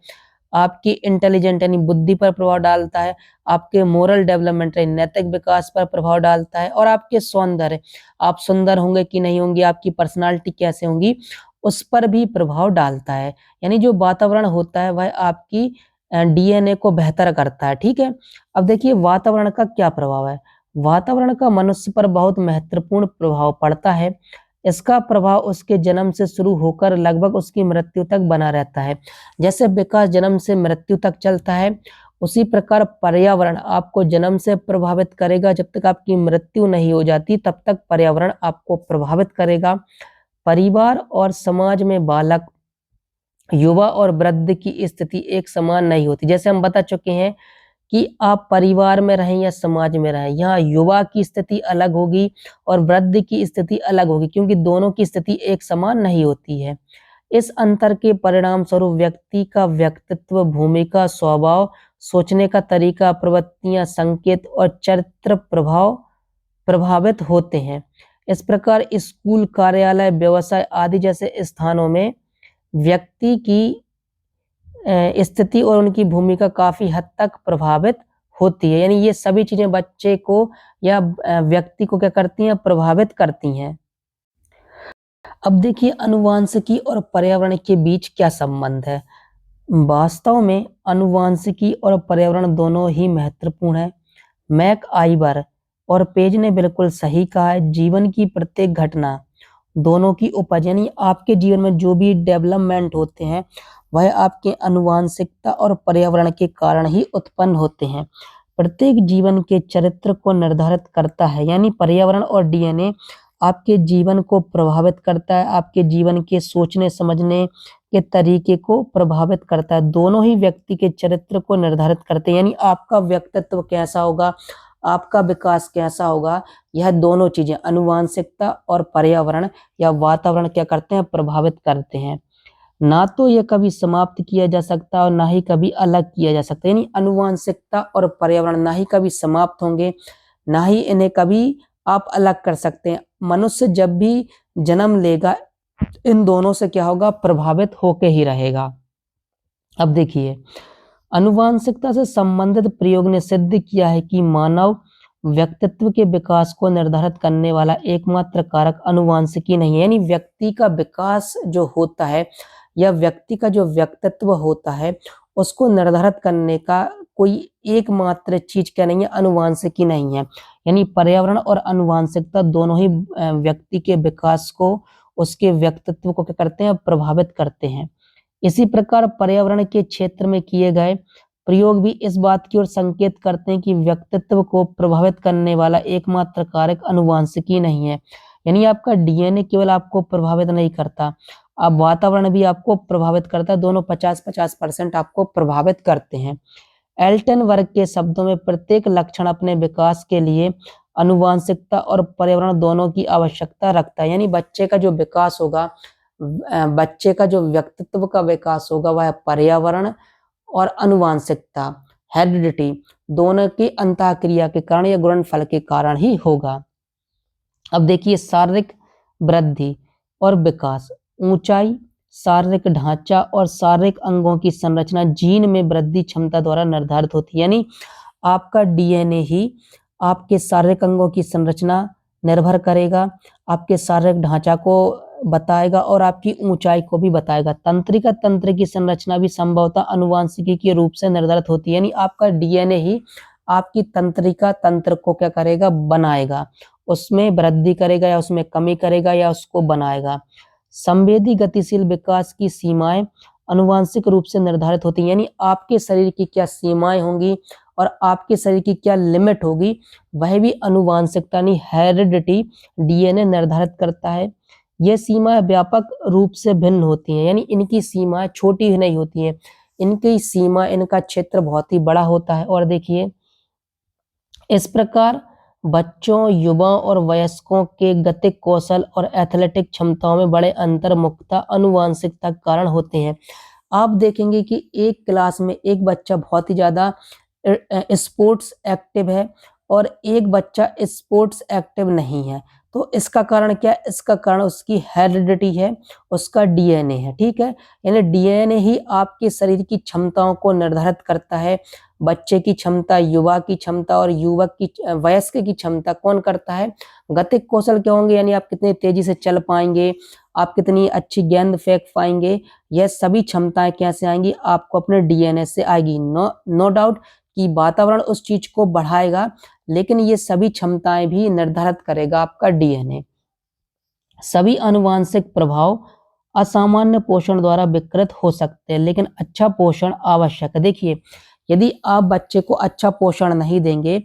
आपकी इंटेलिजेंट यानी बुद्धि पर प्रभाव डालता है, आपके मोरल डेवलपमेंट यानी नैतिक विकास पर प्रभाव डालता है और आपके सौंदर्य, आप सुंदर होंगे कि नहीं होंगे, आपकी पर्सनालिटी कैसे होंगी, उस पर भी प्रभाव डालता है। यानी जो वातावरण होता है वह आपकी डीएनए को बेहतर करता है। ठीक है, अब देखिए वातावरण का क्या प्रभाव है। वातावरण का मनुष्य पर बहुत महत्वपूर्ण प्रभाव पड़ता है। इसका प्रभाव उसके जन्म से शुरू होकर लगभग उसकी मृत्यु तक बना रहता है। जैसे विकास जन्म से मृत्यु तक चलता है, उसी प्रकार पर्यावरण आपको जन्म से प्रभावित करेगा। जब तक आपकी मृत्यु नहीं हो जाती तब तक पर्यावरण आपको प्रभावित करेगा। परिवार और समाज में बालक, युवा और वृद्ध की स्थिति एक समान नहीं होती। जैसे हम बता चुके हैं कि आप परिवार में रहें या समाज में रहें, यहाँ युवा की स्थिति अलग होगी और वृद्ध की स्थिति अलग होगी, क्योंकि दोनों की स्थिति एक समान नहीं होती है। इस अंतर के परिणाम स्वरूप व्यक्ति का व्यक्तित्व, भूमिका, स्वभाव, सोचने का तरीका, प्रवृत्तियां, संकेत और चरित्र प्रभावित होते हैं। इस प्रकार स्कूल, कार्यालय, व्यवसाय आदि जैसे स्थानों में व्यक्ति की स्थिति और उनकी भूमिका काफी हद तक प्रभावित होती है। यानी ये सभी चीजें बच्चे को या व्यक्ति को क्या करती हैं, प्रभावित करती हैं। अब देखिए आनुवांशिकी और पर्यावरण के बीच क्या संबंध है। वास्तव में आनुवांशिकी और पर्यावरण दोनों ही महत्वपूर्ण है। मैक आइवर और पेज ने बिल्कुल सही कहा है। जीवन की प्रत्येक घटना दोनों की उपज, यानी आपके जीवन में जो भी डेवलपमेंट होते हैं वह आपके आनुवांशिकता और पर्यावरण के कारण ही उत्पन्न होते हैं। प्रत्येक जीवन के चरित्र को निर्धारित करता है, यानी पर्यावरण और डीएनए आपके जीवन को प्रभावित करता है, आपके जीवन के सोचने समझने के तरीके को प्रभावित करता है। दोनों ही व्यक्ति के चरित्र को निर्धारित करते हैं, यानी आपका व्यक्तित्व कैसा होगा, आपका विकास कैसा होगा, यह दोनों चीजें आनुवांशिकता और पर्यावरण या वातावरण क्या करते हैं, प्रभावित करते हैं। ना तो यह कभी समाप्त किया जा सकता और ना ही कभी अलग किया जा सकता। यानी आनुवांशिकता और पर्यावरण ना ही कभी समाप्त होंगे, ना ही इन्हें कभी आप अलग कर सकते हैं। मनुष्य जब भी जन्म लेगा इन दोनों से क्या होगा, प्रभावित होके ही रहेगा। अब देखिए आनुवांशिकता से संबंधित प्रयोग ने सिद्ध किया है कि मानव व्यक्तित्व के विकास को निर्धारित करने वाला एकमात्र कारक आनुवांशिकी नहीं है। यानी व्यक्ति का विकास जो होता है या व्यक्ति का जो व्यक्तित्व होता है उसको निर्धारित करने का कोई एकमात्र चीज क्या नहीं है, आनुवांशिकी नहीं है। यानी पर्यावरण और आनुवांशिकता दोनों ही व्यक्ति के विकास को, उसके व्यक्तित्व को क्या करते हैं, प्रभावित करते हैं। इसी प्रकार पर्यावरण के क्षेत्र में किए गए प्रयोग भी इस बात की ओर संकेत करते हैं कि व्यक्तित्व को प्रभावित करने वाला एकमात्र कारक आनुवांशिकी नहीं है। यानी आपका डीएनए केवल आपको प्रभावित नहीं करता, अब वातावरण भी आपको प्रभावित करता है। दोनों 50-50% आपको प्रभावित करते हैं। एल्टन वर्ग के शब्दों में प्रत्येक लक्षण अपने विकास के लिए आनुवांशिकता और पर्यावरण दोनों की आवश्यकता रखता है। यानी बच्चे का जो विकास होगा बच्चे का जो व्यक्तित्व का विकास होगा वह पर्यावरण और आनुवांशिकता हेरिडिटी दोनों की अंतःक्रिया के कारण या गुणनफल के कारण ही होगा। अब देखिए शारीरिक वृद्धि और विकास, ऊंचाई, शारीरिक ढांचा और शारीरिक अंगों की संरचना जीन में वृद्धि क्षमता द्वारा निर्धारित होती है। यानी आपका डीएनए ही आपके शारीरिक अंगों की संरचना निर्भर करेगा, आपके शारीरिक ढांचा को बताएगा और आपकी ऊंचाई को भी बताएगा। तंत्रिका तंत्र की संरचना भी संभवतः आनुवांशिकी के रूप से निर्धारित होती है। यानी आपका डीएनए ही आपकी तंत्रिका तंत्र को क्या करेगा, बनाएगा, उसमें वृद्धि करेगा या उसमें कमी करेगा या उसको बनाएगा। संवेदी गतिशील विकास की सीमाएं आनुवांशिक रूप से निर्धारित होती हैं। यानी आपके शरीर की क्या सीमाएं होंगी और आपके शरीर की क्या लिमिट होगी वह भी आनुवांशिकता यानी हेरिडिटी डीएनए निर्धारित करता है। यह सीमाएं व्यापक रूप से भिन्न होती हैं, यानी इनकी सीमाएं छोटी ही नहीं होती हैं, इनकी सीमा इनका क्षेत्र बहुत ही बड़ा होता है। और देखिए इस प्रकार बच्चों, युवाओं और वयस्कों के गतिक कौशल और एथलेटिक क्षमताओं में बड़े अंतर मुख्यतः आनुवांशिकता के कारण होते हैं। आप देखेंगे कि एक क्लास में एक बच्चा बहुत ही ज्यादा स्पोर्ट्स एक्टिव है और एक बच्चा स्पोर्ट्स एक्टिव नहीं है, तो इसका कारण क्या है? इसका कारण उसकी हेरिडिटी है, उसका डीएनए है। ठीक है, यानी डीएनए ही आपके शरीर की क्षमताओं को निर्धारित करता है। बच्चे की क्षमता, युवा की क्षमता और युवक की वयस्क की क्षमता कौन करता है? गतिक कौशल क्या होंगे, यानी आप कितनी तेजी से चल पाएंगे, आप कितनी अच्छी गेंद फेंक पाएंगे, यह सभी क्षमताएं कैसे आएंगी? आपको अपने डीएनए से आएगी। नो डाउट कि वातावरण उस चीज को बढ़ाएगा, लेकिन ये सभी क्षमताएं भी निर्धारित करेगा आपका डीएनए। सभी आनुवांशिक प्रभाव असामान्य पोषण द्वारा विकृत हो सकते हैं, लेकिन अच्छा पोषण आवश्यक है। देखिए यदि आप बच्चे को अच्छा पोषण नहीं देंगे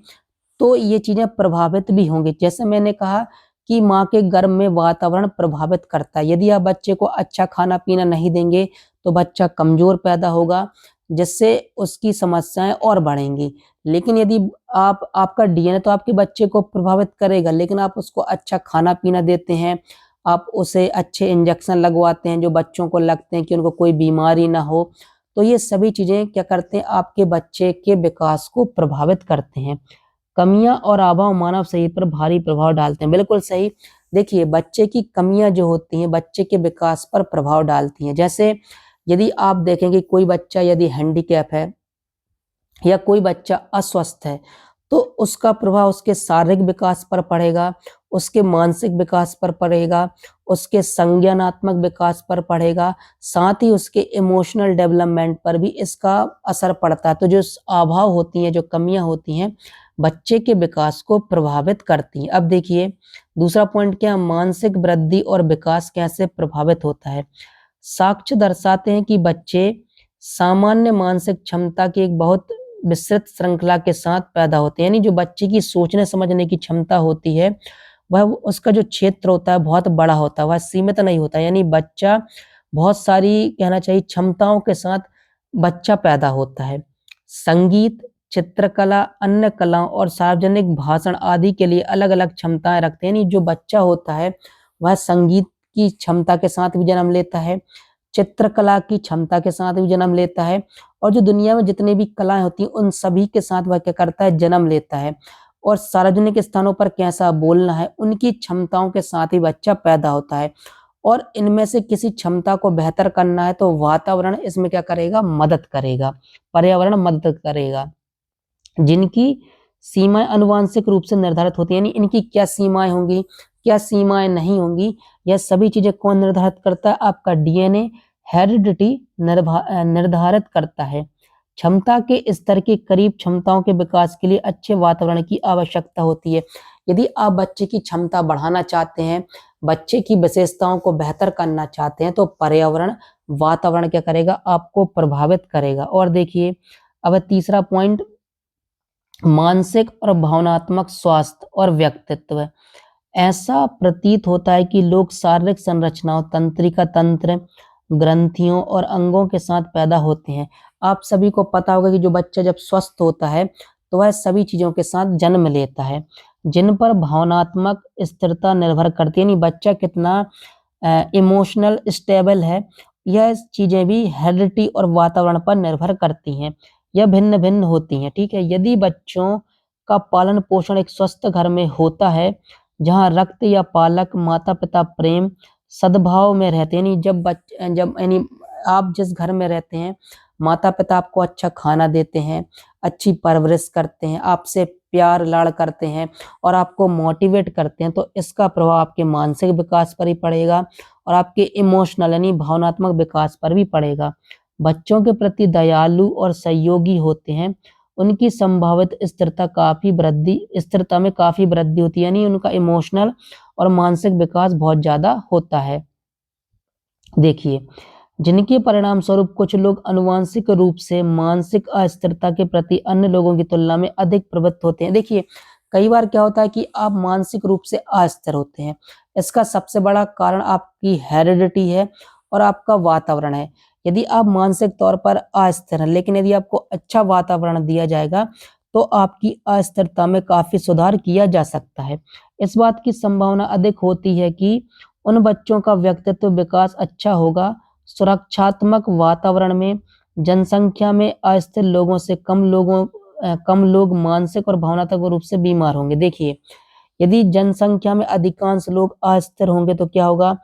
तो ये चीजें प्रभावित भी होंगी। जैसे मैंने कहा कि माँ के गर्भ में वातावरण प्रभावित करता है। यदि आप बच्चे को अच्छा खाना पीना नहीं देंगे तो बच्चा कमजोर पैदा होगा, जिससे उसकी समस्याएं और बढ़ेंगी। लेकिन यदि आपका डीएनए तो आपके बच्चे को प्रभावित करेगा, लेकिन आप उसको अच्छा खाना पीना देते हैं, आप उसे अच्छे इंजेक्शन लगवाते हैं जो बच्चों को लगते हैं कि उनको कोई बीमारी ना हो, तो ये सभी चीजें क्या करते हैं? आपके बच्चे के विकास को प्रभावित करते हैं। कमियां और अभाव मानव शरीर पर भारी प्रभाव डालते हैं। बिल्कुल सही। देखिए बच्चे की कमियां जो होती हैं बच्चे के विकास पर प्रभाव डालती हैं। जैसे यदि आप देखेंगे कोई बच्चा यदि हैंडीकैप है या कोई बच्चा अस्वस्थ है तो उसका प्रभाव उसके शारीरिक विकास पर पड़ेगा, उसके मानसिक विकास पर पड़ेगा, उसके संज्ञानात्मक विकास पर पड़ेगा, साथ ही उसके इमोशनल डेवलपमेंट पर भी इसका असर पड़ता है। तो जो अभाव होती हैं, जो कमियां होती हैं, बच्चे के विकास को प्रभावित करती हैं। अब देखिए दूसरा पॉइंट क्या, मानसिक वृद्धि और विकास कैसे प्रभावित होता है। साक्ष्य दर्शाते हैं कि बच्चे सामान्य मानसिक क्षमता की एक बहुत विस्तृत श्रृंखला के साथ पैदा होते हैं। यानी जो बच्चे की सोचने समझने की क्षमता होती है वह उसका जो क्षेत्र होता है बहुत बड़ा होता है, वह सीमित नहीं होता। यानी बच्चा बहुत सारी कहना चाहिए क्षमताओं के साथ बच्चा पैदा होता है। संगीत, चित्रकला, अन्य कलाओं और सार्वजनिक भाषण आदि के लिए अलग अलग क्षमताएं रखते हैं। यानी जो बच्चा होता है वह संगीत की क्षमता के साथ भी जन्म लेता है, चित्रकला की क्षमता के साथ भी जन्म लेता है, और जो दुनिया में जितनी भी कलाएं होती हैं उन सभी के साथ वह क्या करता है? जन्म लेता है। और सार्वजनिक स्थानों पर कैसा बोलना है उनकी क्षमताओं के साथ ही बच्चा पैदा होता है। और इनमें से किसी क्षमता को बेहतर करना है तो वातावरण इसमें क्या करेगा? मदद करेगा, पर्यावरण मदद करेगा। जिनकी सीमाएं आनुवांशिक रूप से निर्धारित होती है, यानी इनकी क्या सीमाएं होंगी, क्या सीमाएं नहीं होंगी, यह सभी चीजें कौन निर्धारित करता है? आपका डीएनए हेरिडिटी निर्धारित करता है। क्षमता के स्तर के करीब क्षमताओं के विकास के लिए अच्छे वातावरण की आवश्यकता होती है। यदि आप बच्चे की क्षमता बढ़ाना चाहते हैं, बच्चे की विशेषताओं को बेहतर करना चाहते हैं, तो पर्यावरण, वातावरण क्या करेगा? आपको प्रभावित करेगा। और देखिए अब तीसरा पॉइंट, मानसिक और भावनात्मक स्वास्थ्य और व्यक्तित्व। ऐसा प्रतीत होता है कि लोग शारीरिक संरचनाओं, तंत्रिका तंत्र, ग्रंथियों और अंगों के साथ पैदा होते हैं। आप सभी को पता होगा कि जो बच्चा जब स्वस्थ होता है तो वह सभी चीजों के साथ जन्म लेता है, जिन पर भावनात्मक स्थिरता निर्भर करती है। यानी बच्चा कितना इमोशनल स्टेबल है, यह चीजें भी हेरिडिटी और वातावरण पर निर्भर करती हैं। यह भिन्न भिन्न होती हैं, ठीक है। यदि बच्चों का पालन पोषण एक स्वस्थ घर में होता है, जहाँ रक्त या पालक माता पिता प्रेम सद्भाव में रहते हैं, यानी जब यानी आप जिस घर में रहते हैं, माता पिता आपको अच्छा खाना देते हैं, अच्छी परवरिश करते हैं, आपसे प्यार लाड़ करते हैं और आपको मोटिवेट करते हैं, तो इसका प्रभाव आपके मानसिक विकास पर ही पड़ेगा और आपके इमोशनल यानी भावनात्मक विकास पर भी पड़ेगा। बच्चों के प्रति दयालु और सहयोगी होते हैं, उनकी संभावित स्थिरता में काफी वृद्धि होती है, यानी उनका इमोशनल और मानसिक विकास बहुत ज्यादा होता है। देखिए, जिनके परिणाम स्वरूप कुछ लोग आनुवंशिक रूप से मानसिक अस्थिरता के प्रति अन्य लोगों की तुलना में अधिक प्रवृत्त होते हैं। देखिए, कई बार क्या होता है कि आप मानसिक रूप से अस्थिर होते हैं, इसका सबसे बड़ा कारण आपकी हेरिडिटी है और आपका वातावरण है। यदि आप मानसिक तौर पर अस्थिर हैं, लेकिन यदि आपको अच्छा वातावरण दिया जाएगा, तो आपकी अस्थिरता में काफी सुधार किया जा सकता है। इस बात की संभावना अधिक होती है कि उन बच्चों का व्यक्तित्व विकास अच्छा होगा, सुरक्षात्मक वातावरण में जनसंख्या में अस्थिर लोगों से कम लोग मानसिक और भावनात्मक रूप से बीमार होंगे। देखिए, यदि जनसंख्या में अधिकांश लोग अस्थिर होंगे तो क्या होगा,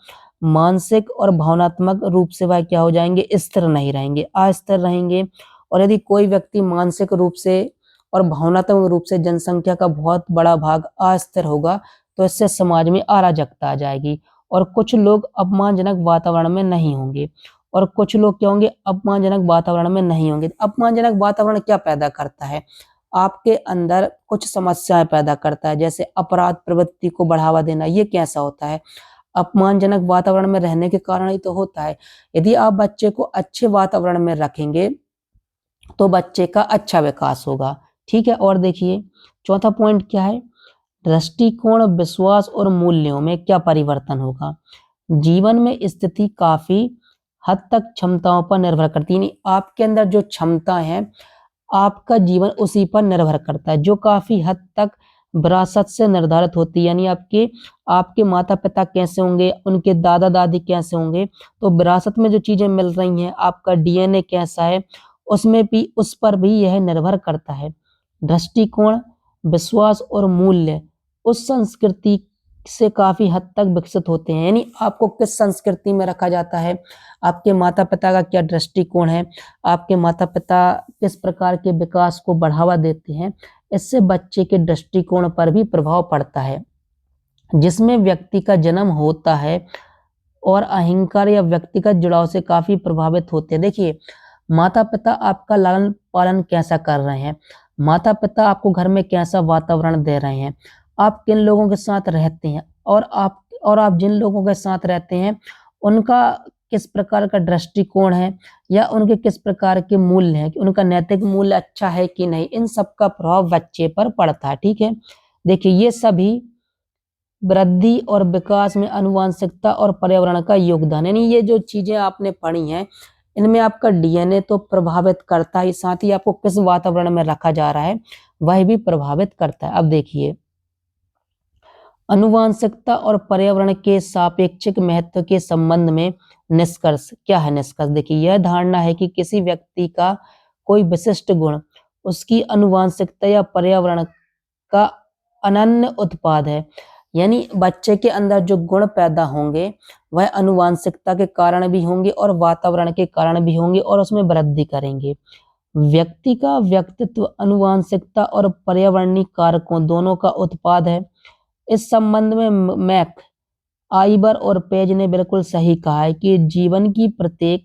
मानसिक और भावनात्मक रूप से वह क्या हो जाएंगे, स्थिर नहीं रहेंगे, अस्थिर रहेंगे। और यदि कोई व्यक्ति मानसिक रूप से और भावनात्मक रूप से जनसंख्या का बहुत बड़ा भाग अस्थिर होगा, तो इससे समाज में अराजकता आ जाएगी और कुछ लोग अपमानजनक वातावरण में नहीं होंगे और कुछ लोग क्या होंगे, अपमानजनक वातावरण में नहीं होंगे। अपमानजनक वातावरण क्या पैदा करता है, आपके अंदर कुछ समस्याएं पैदा करता है, जैसे अपराध प्रवृत्ति को बढ़ावा देना। ये कैसा होता है, अपमानजनक वातावरण में रहने के कारण ही तो होता है। यदि आप बच्चे को अच्छे वातावरण में रखेंगे तो बच्चे का अच्छा विकास होगा, ठीक है। और देखिए, चौथा पॉइंट क्या है, दृष्टिकोण, विश्वास और मूल्यों में क्या परिवर्तन होगा। जीवन में स्थिति काफी हद तक क्षमताओं पर निर्भर करती है, यानी आपके अंदर जो क्षमता है, आपका जीवन उसी पर निर्भर करता है, जो काफी हद तक विरासत से निर्धारित होती है। यानी आपके आपके माता पिता कैसे होंगे, उनके दादा दादी कैसे होंगे, तो विरासत में जो चीजें मिल रही हैं, आपका डीएनए कैसा है, उसमें भी उस पर भी यह निर्भर करता है। दृष्टिकोण, विश्वास और मूल्य उस संस्कृति से काफी हद तक विकसित होते हैं, यानी आपको किस संस्कृति में रखा जाता है, आपके माता पिता का क्या दृष्टिकोण है, आपके माता पिता किस प्रकार के विकास को बढ़ावा देते हैं, इससे बच्चे के दृष्टिकोण पर भी प्रभाव पड़ता है। जिसमें व्यक्ति का जन्म होता है और अहंकार या व्यक्तिगत जुड़ाव से काफी प्रभावित होते हैं। देखिए, माता पिता आपका लालन पालन कैसा कर रहे हैं, माता पिता आपको घर में कैसा वातावरण दे रहे हैं, आप किन लोगों के साथ रहते हैं और आप जिन लोगों के साथ रहते हैं उनका किस प्रकार का दृष्टिकोण है या उनके किस प्रकार के मूल्य हैं, कि उनका नैतिक मूल्य अच्छा है कि नहीं, इन सब का प्रभाव बच्चे पर पड़ता है, ठीक है। देखिए, ये सभी वृद्धि और विकास में आनुवंशिकता और पर्यावरण का योगदान, यानी ये जो चीजें आपने पढ़ी हैं, इनमें आपका डीएनए तो प्रभावित करता है, साथ ही आपको किस वातावरण में रखा जा रहा है वह भी प्रभावित करता है। अब देखिए, आनुवंशिकता और पर्यावरण के सापेक्षिक महत्व के संबंध में निष्कर्ष क्या है। निष्कर्ष देखिए, यह धारणा है कि किसी व्यक्ति का कोई विशिष्ट गुण उसकी आनुवंशिकता या पर्यावरण का अनन्य उत्पाद है, यानी बच्चे के अंदर जो गुण पैदा होंगे वह आनुवंशिकता के कारण भी होंगे और वातावरण के कारण भी होंगे और उसमें वृद्धि करेंगे। व्यक्ति का व्यक्तित्व आनुवंशिकता और पर्यावरणीय कारकों दोनों का उत्पाद है। इस संबंध में मैक, आइबर और पेज ने बिल्कुल सही कहा है कि जीवन की प्रत्येक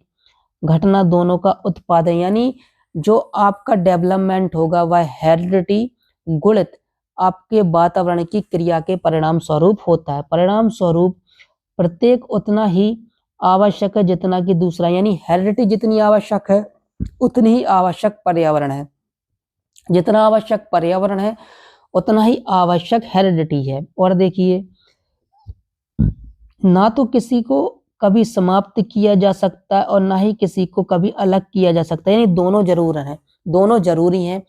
घटना दोनों का उत्पाद है, यानी जो आपका डेवलपमेंट होगा वह हेरिडिटी गुणित आपके वातावरण की क्रिया के परिणाम स्वरूप होता है। परिणाम स्वरूप प्रत्येक उतना ही आवश्यक है जितना कि दूसरा, यानी हेरिडिटी जितनी आवश्यक है उतनी ही आवश्यक पर्यावरण है, जितना आवश्यक पर्यावरण है उतना ही आवश्यक हेरिडिटी है। और देखिए, ना तो किसी को कभी समाप्त किया जा सकता है और ना ही किसी को कभी अलग किया जा सकता है, यानी दोनों जरूर है, दोनों जरूरी हैं,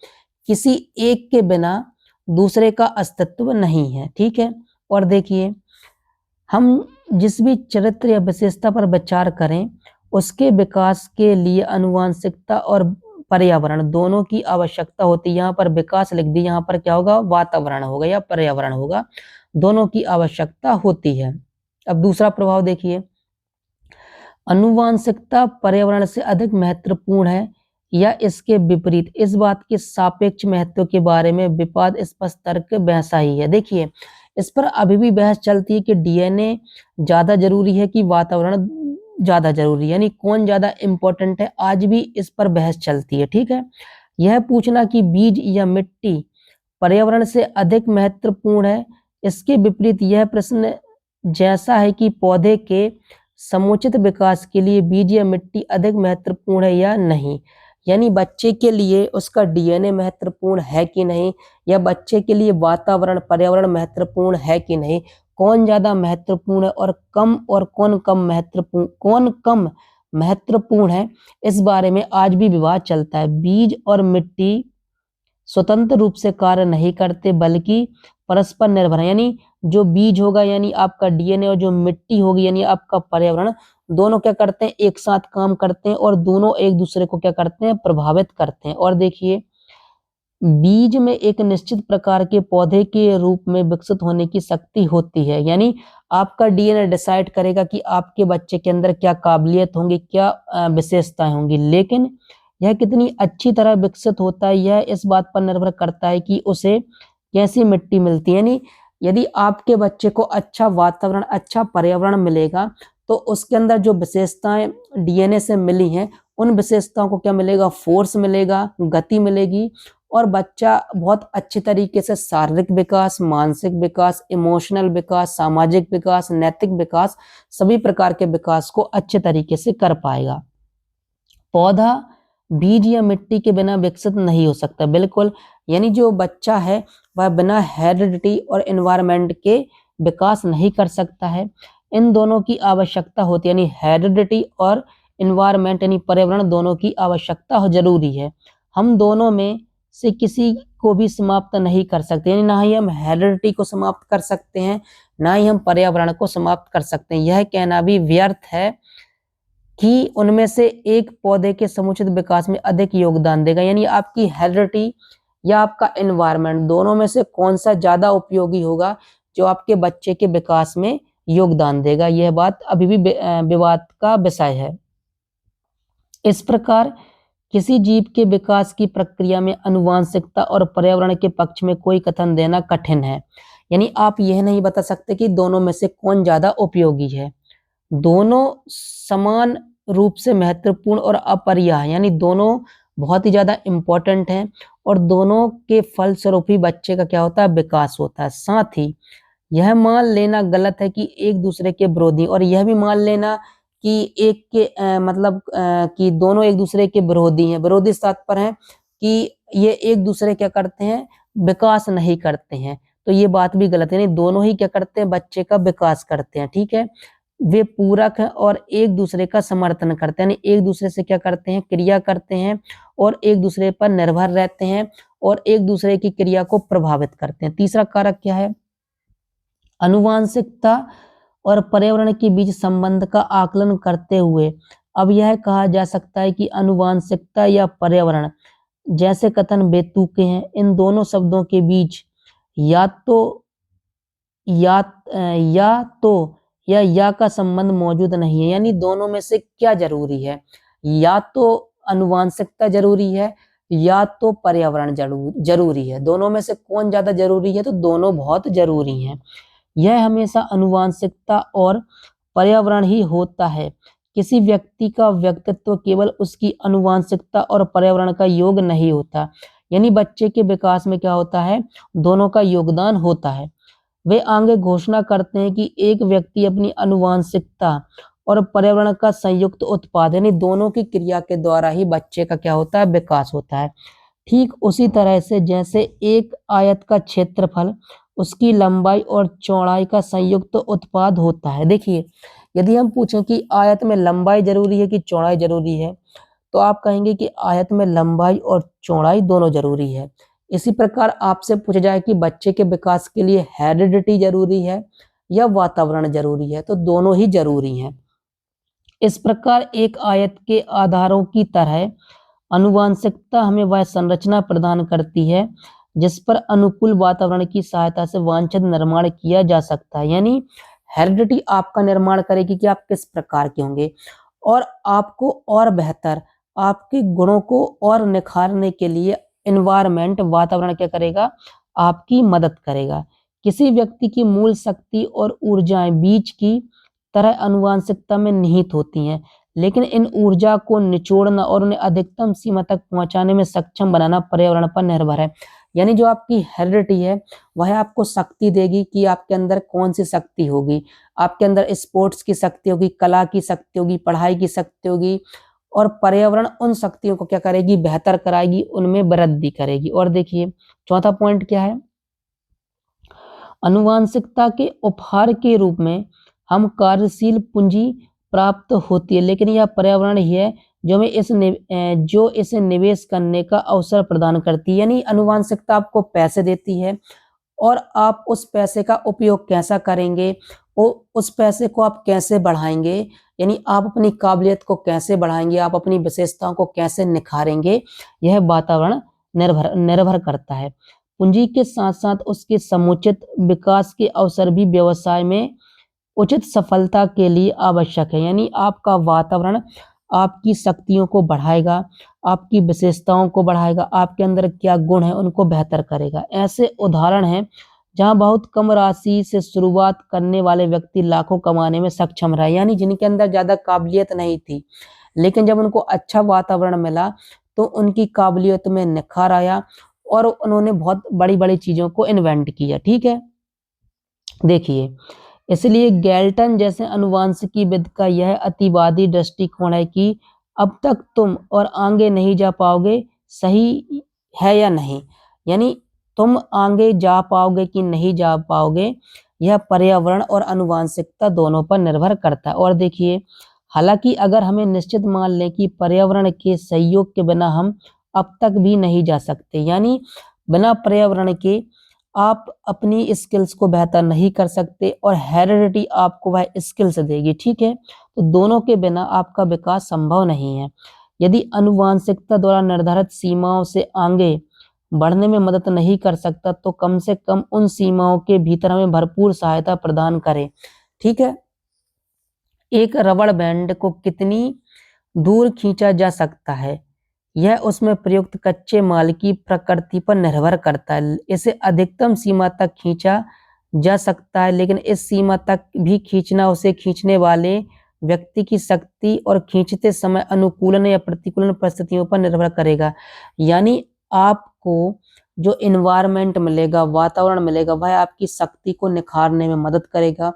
किसी एक के बिना दूसरे का अस्तित्व नहीं है, ठीक है। और देखिए, हम जिस भी चरित्र या विशेषता पर विचार करें, उसके विकास के लिए आनुवंशिकता और पर्यावरण दोनों की आवश्यकता होती है। यहाँ पर विकास लिख दी, यहाँ पर क्या होगा, वातावरण होगा या पर्यावरण होगा, दोनों की आवश्यकता होती है। अब दूसरा प्रभाव देखिए, आनुवंशिकता पर्यावरण से अधिक महत्वपूर्ण है या इसके विपरीत, इस बात के सापेक्ष महत्व के बारे में विवाद स्पष्ट तर्क बहसा ही है। देखिए, इस पर अभी भी बहस चलती है कि डीएनए ज्यादा जरूरी है कि वातावरण ज्यादा जरूरी है, यानी कौन ज्यादा इंपॉर्टेंट है, आज भी इस पर बहस चलती है। ठीक है, यह पूछना कि बीज या मिट्टी पर्यावरण से अधिक महत्वपूर्ण है, इसके विपरीत यह प्रश्न जैसा है कि पौधे के समुचित विकास के लिए बीज या मिट्टी अधिक महत्वपूर्ण है या नहीं, यानी बच्चे के लिए उसका डीएनए महत्वपूर्ण है कि नहीं, या बच्चे के लिए वातावरण पर्यावरण महत्वपूर्ण है कि नहीं, कौन ज्यादा महत्वपूर्ण है और कौन कम महत्वपूर्ण है, इस बारे में आज भी विवाद चलता है। बीज और मिट्टी स्वतंत्र रूप से कार्य नहीं करते बल्कि परस्पर निर्भर है, यानी जो बीज होगा यानी आपका डीएनए और जो मिट्टी होगी यानी आपका पर्यावरण, दोनों क्या करते हैं, एक साथ काम करते हैं और दोनों एक दूसरे को क्या करते हैं, प्रभावित करते हैं। और देखिए, बीज में एक निश्चित प्रकार के पौधे के रूप में विकसित होने की शक्ति होती है, यानी आपका डीएनए डिसाइड करेगा कि आपके बच्चे के अंदर क्या काबिलियत होंगी, क्या विशेषताएं होंगी, लेकिन यह कितनी अच्छी तरह विकसित होता है यह इस बात पर निर्भर करता है कि उसे कैसी मिट्टी मिलती है। यानी यदि आपके बच्चे को अच्छा वातावरण अच्छा पर्यावरण मिलेगा तो उसके अंदर जो विशेषताएं डीएनए से मिली हैं उन विशेषताओं को क्या मिलेगा, फोर्स मिलेगा, गति मिलेगी, और बच्चा बहुत अच्छे तरीके से शारीरिक विकास, मानसिक विकास, इमोशनल विकास, सामाजिक विकास, नैतिक विकास, सभी प्रकार के विकास को अच्छे तरीके से कर पाएगा। पौधा बीज या मिट्टी के बिना विकसित नहीं हो सकता, बिल्कुल, यानी जो बच्चा है वह बिना हेरिडिटी और एनवायरनमेंट के विकास नहीं कर सकता है। इन दोनों की आवश्यकता होती है, यानी हेरिडिटी और एनवायरनमेंट यानी पर्यावरण दोनों की आवश्यकता जरूरी है। हम दोनों में से किसी को भी समाप्त नहीं कर सकते, यानी ना ही हम हेरिडिटी को समाप्त कर सकते हैं ना ही हम पर्यावरण को समाप्त कर सकते हैं। यह कहना भी व्यर्थ है कि उनमें से एक पौधे के समुचित विकास में अधिक योगदान देगा, यानी आपकी हेरिडिटी या आपका एनवायरनमेंट दोनों में से कौन सा ज्यादा उपयोगी होगा जो आपके बच्चे के विकास में योगदान देगा, यह बात अभी भी विवाद का विषय है। इस प्रकार किसी जीव के विकास की प्रक्रिया में आनुवंशिकता और पर्यावरण के पक्ष में कोई कथन देना कठिन है, यानी आप यह नहीं बता सकते कि दोनों में से कौन ज्यादा उपयोगी है। दोनों समान रूप से महत्वपूर्ण और अपरिहार्य, यानी दोनों बहुत ही ज्यादा इंपॉर्टेंट हैं और दोनों के फलस्वरूप ही बच्चे का क्या होता है, विकास होता है। साथ ही यह मान लेना गलत है कि एक दूसरे के विरोधी, और यह भी मान लेना कि एक के कि दोनों एक दूसरे के विरोधी हैं, विरोधी तात्पर्य है कि ये एक दूसरे क्या करते हैं, विकास नहीं करते हैं, तो ये बात भी गलत है, नहीं, दोनों ही क्या करते हैं, बच्चे का विकास करते हैं। ठीक है, वे पूरक हैं और एक दूसरे का समर्थन करते हैं, यानी एक दूसरे से क्या करते हैं, क्रिया करते हैं और एक दूसरे पर निर्भर रहते हैं और एक दूसरे की क्रिया को प्रभावित करते हैं। तीसरा कारक क्या है, आनुवंशिकता और पर्यावरण के बीच संबंध का आकलन करते हुए अब यह कहा जा सकता है कि आनुवंशिकता या पर्यावरण जैसे कथन बेतुके हैं। इन दोनों शब्दों के बीच या तो या या तो या का संबंध मौजूद नहीं है, यानी दोनों में से क्या जरूरी है, या तो आनुवंशिकता जरूरी है या तो पर्यावरण जरूरी है। दोनों में से कौन ज्यादा जरूरी है, तो दोनों बहुत जरूरी हैं। यह हमेशा आनुवंशिकता और पर्यावरण ही होता है। किसी व्यक्ति का व्यक्तित्व केवल उसकी आनुवंशिकता और पर्यावरण का योग नहीं होता, यानी बच्चे के विकास में क्या होता है, दोनों का योगदान होता है। वे आगे घोषणा करते हैं कि एक व्यक्ति अपनी आनुवंशिकता और पर्यावरण का संयुक्त उत्पाद, यानी दोनों की क्रिया के द्वारा ही बच्चे का क्या होता है, विकास होता है। ठीक उसी तरह से जैसे एक आयत का क्षेत्रफल उसकी लंबाई और चौड़ाई का संयुक्त उत्पाद होता है। देखिए, यदि हम पूछें कि आयत में लंबाई जरूरी है कि चौड़ाई जरूरी है, तो आप कहेंगे कि आयत में लंबाई और चौड़ाई दोनों जरूरी है। इसी प्रकार आपसे पूछा जाए कि बच्चे के विकास के लिए हेरिडिटी जरूरी है या वातावरण जरूरी है? तो दोनों ही जरूरी हैं। इस प्रकार एक आयत के आधारों की तरह आनुवंशिकता हमें वह संरचना प्रदान करती है जिस पर अनुकूल वातावरण की सहायता से वांछित निर्माण किया जा सकता है। यानी हेरिडिटी आपका निर्माण करेगी कि आप किस प्रकार के होंगे, और आपको और बेहतर आपके गुणों को और निखारने के लिए एनवायरनमेंट वातावरण क्या करेगा, आपकी मदद करेगा। किसी व्यक्ति की मूल शक्ति और ऊर्जाएं बीज की तरह आनुवंशिकता में निहित होती हैं, लेकिन इन ऊर्जा को निचोड़ना और उन्हें अधिकतम सीमा तक पहुंचाने में सक्षम बनाना पर्यावरण पर निर्भर है। यानी जो आपकी हेरिडिटी है वह आपको शक्ति देगी कि आपके अंदर कौन सी शक्ति होगी। आपके अंदर स्पोर्ट्स की शक्ति होगी, कला की शक्ति होगी, पढ़ाई की शक्ति होगी, और पर्यावरण उन शक्तियों को क्या करेगी, बेहतर कराएगी, उनमें वृद्धि करेगी। और देखिए चौथा पॉइंट क्या है, आनुवंशिकता के उपहार के रूप में हम कार्यशील पूंजी प्राप्त होती है, लेकिन यह पर्यावरण ही है जो हमें जो इसे निवेश करने का अवसर प्रदान करती है। यानी आनुवंशिकता आपको पैसे देती है, और आप उस पैसे का उपयोग कैसा करेंगे, उस पैसे को आप कैसे बढ़ाएंगे, यानी आप अपनी काबिलियत को कैसे बढ़ाएंगे, आप अपनी विशेषताओं को कैसे निखारेंगे, यह वातावरण निर्भर निर्भर करता है। पूंजी के साथ साथ उसके समुचित विकास के अवसर भी व्यवसाय में उचित सफलता के लिए आवश्यक है। यानी आपका वातावरण आपकी शक्तियों को बढ़ाएगा, आपकी विशेषताओं को बढ़ाएगा, आपके अंदर क्या गुण है उनको बेहतर करेगा। ऐसे उदाहरण हैं जहां बहुत कम राशि से शुरुआत करने वाले व्यक्ति लाखों कमाने में सक्षम रहे। यानी जिनके अंदर ज्यादा काबिलियत नहीं थी, लेकिन जब उनको अच्छा वातावरण मिला तो उनकी काबिलियत में निखार आया और उन्होंने बहुत बड़ी बड़ी चीजों को इन्वेंट किया। ठीक है, देखिए इसलिए गैल्टन जैसे अनुवांशिकीविद का यह अतिवादी दृष्टिकोण है कि अब तक तुम और आगे नहीं जा पाओगे, सही है या नहीं। यानी तुम आगे जा पाओगे कि नहीं जा पाओगे, यह पर्यावरण और अनुवांशिकता दोनों पर निर्भर करता है। और देखिए, हालांकि अगर हमें निश्चित मान लें कि पर्यावरण के सहयोग के बिना हम अब तक भी नहीं जा सकते, यानी बिना पर्यावरण के आप अपनी स्किल्स को बेहतर नहीं कर सकते, और हेरिडिटी आपको वह स्किल्स देगी। ठीक है, तो दोनों के बिना आपका विकास संभव नहीं है। यदि अनुवांशिकता द्वारा निर्धारित सीमाओं से आगे बढ़ने में मदद नहीं कर सकता, तो कम से कम उन सीमाओं के भीतर हमें भरपूर सहायता प्रदान करे। ठीक है, एक रबड़ बैंड को कितनी दूर खींचा जा सकता है, यह उसमें प्रयुक्त कच्चे माल की प्रकृति पर निर्भर करता है। इसे अधिकतम सीमा तक खींचा जा सकता है, लेकिन इस सीमा तक भी खींचना उसे खींचने वाले व्यक्ति की शक्ति और खींचते समय अनुकूलन या प्रतिकूलन परिस्थितियों पर निर्भर करेगा। यानी आपको जो इन्वायरमेंट मिलेगा, वातावरण मिलेगा, वह आपकी शक्ति को निखारने में मदद करेगा,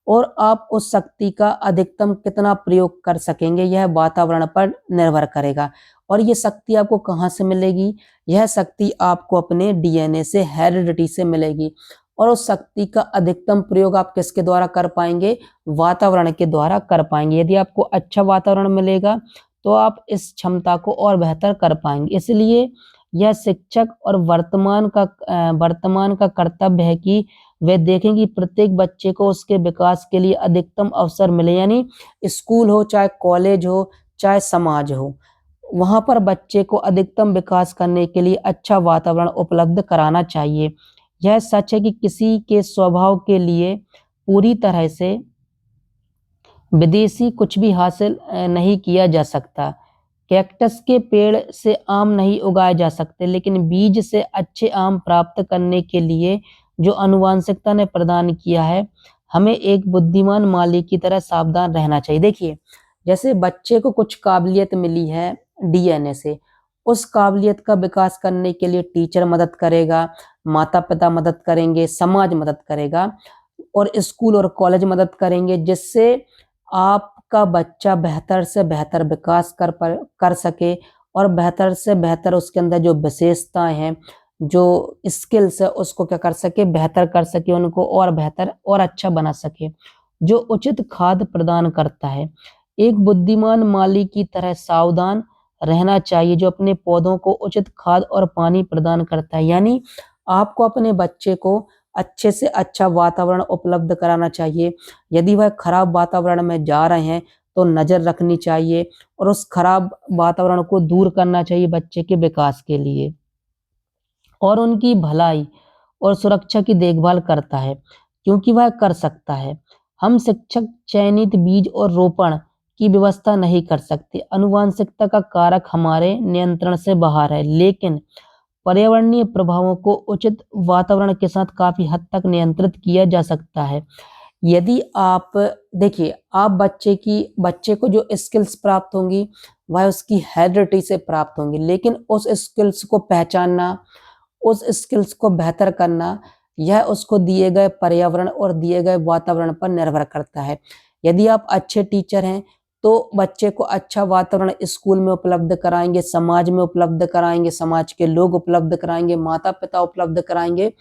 और आप उस शक्ति का अधिकतम कितना प्रयोग कर सकेंगे यह वातावरण पर निर्भर करेगा। और ये शक्ति आपको कहाँ से मिलेगी, यह शक्ति आपको अपने डीएनए से, हेरिडिटी से मिलेगी, और उस शक्ति का अधिकतम प्रयोग आप किसके द्वारा कर पाएंगे, वातावरण के द्वारा कर पाएंगे। यदि आपको अच्छा वातावरण मिलेगा तो आप इस क्षमता को और बेहतर कर पाएंगे। इसलिए यह शिक्षक और वर्तमान का कर्तव्य है कि वे देखें कि प्रत्येक बच्चे को उसके विकास के लिए अधिकतम अवसर मिले। यानी स्कूल हो, चाहे कॉलेज हो, चाहे समाज हो, वहां पर बच्चे को अधिकतम विकास करने के लिए अच्छा वातावरण उपलब्ध कराना चाहिए। यह सच है कि किसी के स्वभाव के लिए पूरी तरह से विदेशी कुछ भी हासिल नहीं किया जा सकता। कैक्टस के पेड़ से आम नहीं उगाए जा सकते, लेकिन बीज से अच्छे आम प्राप्त करने के लिए जो आनुवंशिकता ने प्रदान किया है, हमें एक बुद्धिमान माली की तरह सावधान रहना चाहिए। देखिए, जैसे बच्चे को कुछ काबिलियत मिली है डीएनए से, उस काबिलियत का विकास करने के लिए टीचर मदद करेगा, माता पिता मदद करेंगे, समाज मदद करेगा, और स्कूल और कॉलेज मदद करेंगे, जिससे आपका बच्चा बेहतर से बेहतर विकास कर सके, और बेहतर से बेहतर उसके अंदर जो विशेषताएं हैं, जो स्किल्स है, उसको क्या कर सके, बेहतर कर सके, उनको और बेहतर और अच्छा बना सके। जो उचित खाद प्रदान करता है, एक बुद्धिमान माली की तरह सावधान रहना चाहिए जो अपने पौधों को उचित खाद और पानी प्रदान करता है। यानी आपको अपने बच्चे को अच्छे से अच्छा वातावरण उपलब्ध कराना चाहिए। यदि वह खराब वातावरण में जा रहे हैं तो नज़र रखनी चाहिए और उस खराब वातावरण को दूर करना चाहिए बच्चे के विकास के लिए और उनकी भलाई और सुरक्षा की देखभाल करता है, क्योंकि वह कर सकता है। हम शिक्षक चयनित बीज और रोपण की व्यवस्था नहीं कर सकते। आनुवंशिकता का कारक हमारे नियंत्रण से बाहर है, लेकिन पर्यावरणीय प्रभावों को उचित वातावरण के साथ काफ़ी हद तक नियंत्रित किया जा सकता है। यदि आप देखिए, आप बच्चे को जो स्किल्स प्राप्त होंगी, वह उसकी हेरिडिटी से प्राप्त होंगी, लेकिन उस स्किल्स को पहचानना, उस स्किल्स को बेहतर करना, यह उसको दिए गए पर्यावरण और दिए गए वातावरण पर निर्भर करता है। यदि आप अच्छे टीचर हैं, तो बच्चे को अच्छा वातावरण स्कूल में उपलब्ध कराएँगे, समाज में उपलब्ध कराएँगे, समाज के लोग उपलब्ध कराएँगे, माता-पिता उपलब्ध कराएँगे,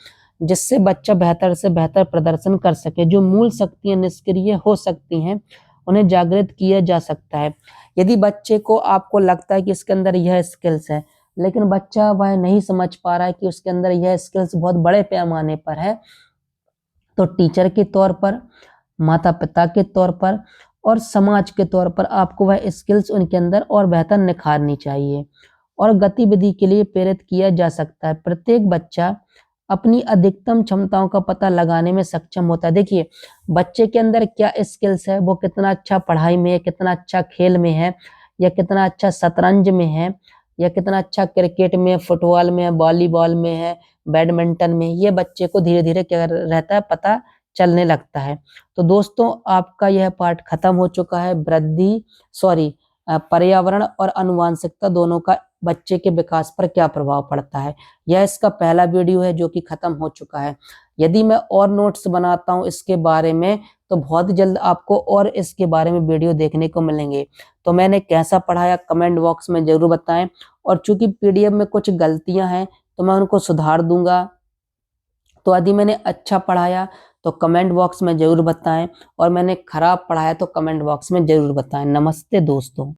जिससे बच्चा बेहतर से बेहतर प्रदर्शन कर सके। जो मूल शक्तियाँ निष्क्रिय हो सकती हैं, उन्हें जागृत किया जा सकता है। यदि बच्चे को आपको लगता है कि इसके अंदर यह स्किल्स है, लेकिन बच्चा वह नहीं समझ पा रहा है कि उसके अंदर यह स्किल्स बहुत बड़े पैमाने पर है, तो टीचर के तौर पर, माता-पिता के तौर पर और समाज के तौर पर आपको वह स्किल्स उनके अंदर और बेहतर निखारनी चाहिए और गतिविधि के लिए प्रेरित किया जा सकता है। प्रत्येक बच्चा अपनी अधिकतम क्षमताओं का पता लगाने में सक्षम होता है। देखिए, बच्चे के अंदर क्या स्किल्स है, वो कितना अच्छा पढ़ाई में है, कितना अच्छा खेल में है या कितना अच्छा शतरंज में है या कितना अच्छा क्रिकेट में, फुटबॉल में, वॉलीबॉल में है, बैडमिंटन में, ये बच्चे को धीरे-धीरे क्या रहता है, पता चलने लगता है। तो दोस्तों, आपका यह पार्ट खत्म हो चुका है। पर्यावरण और आनुवंशिकता दोनों का बच्चे के विकास पर क्या प्रभाव पड़ता है। यह इसका पहला वीडियो है जो कि खत्म हो चुका है। यदि मैं और नोट्स बनाता हूँ इसके बारे में, तो बहुत जल्द आपको और इसके बारे में वीडियो देखने को मिलेंगे। तो मैंने कैसा पढ़ाया कमेंट बॉक्स में ज़रूर बताएँ और चूँकि पीडीएफ में कुछ गलतियाँ हैं, तो मैं उनको सुधार दूँगा। तो यदि मैंने अच्छा पढ़ाया तो कमेंट बॉक्स में ज़रूर बताएँ और मैंने खराब पढ़ाया तो कमेंट बॉक्स में ज़रूर बताएँ। नमस्ते दोस्तों।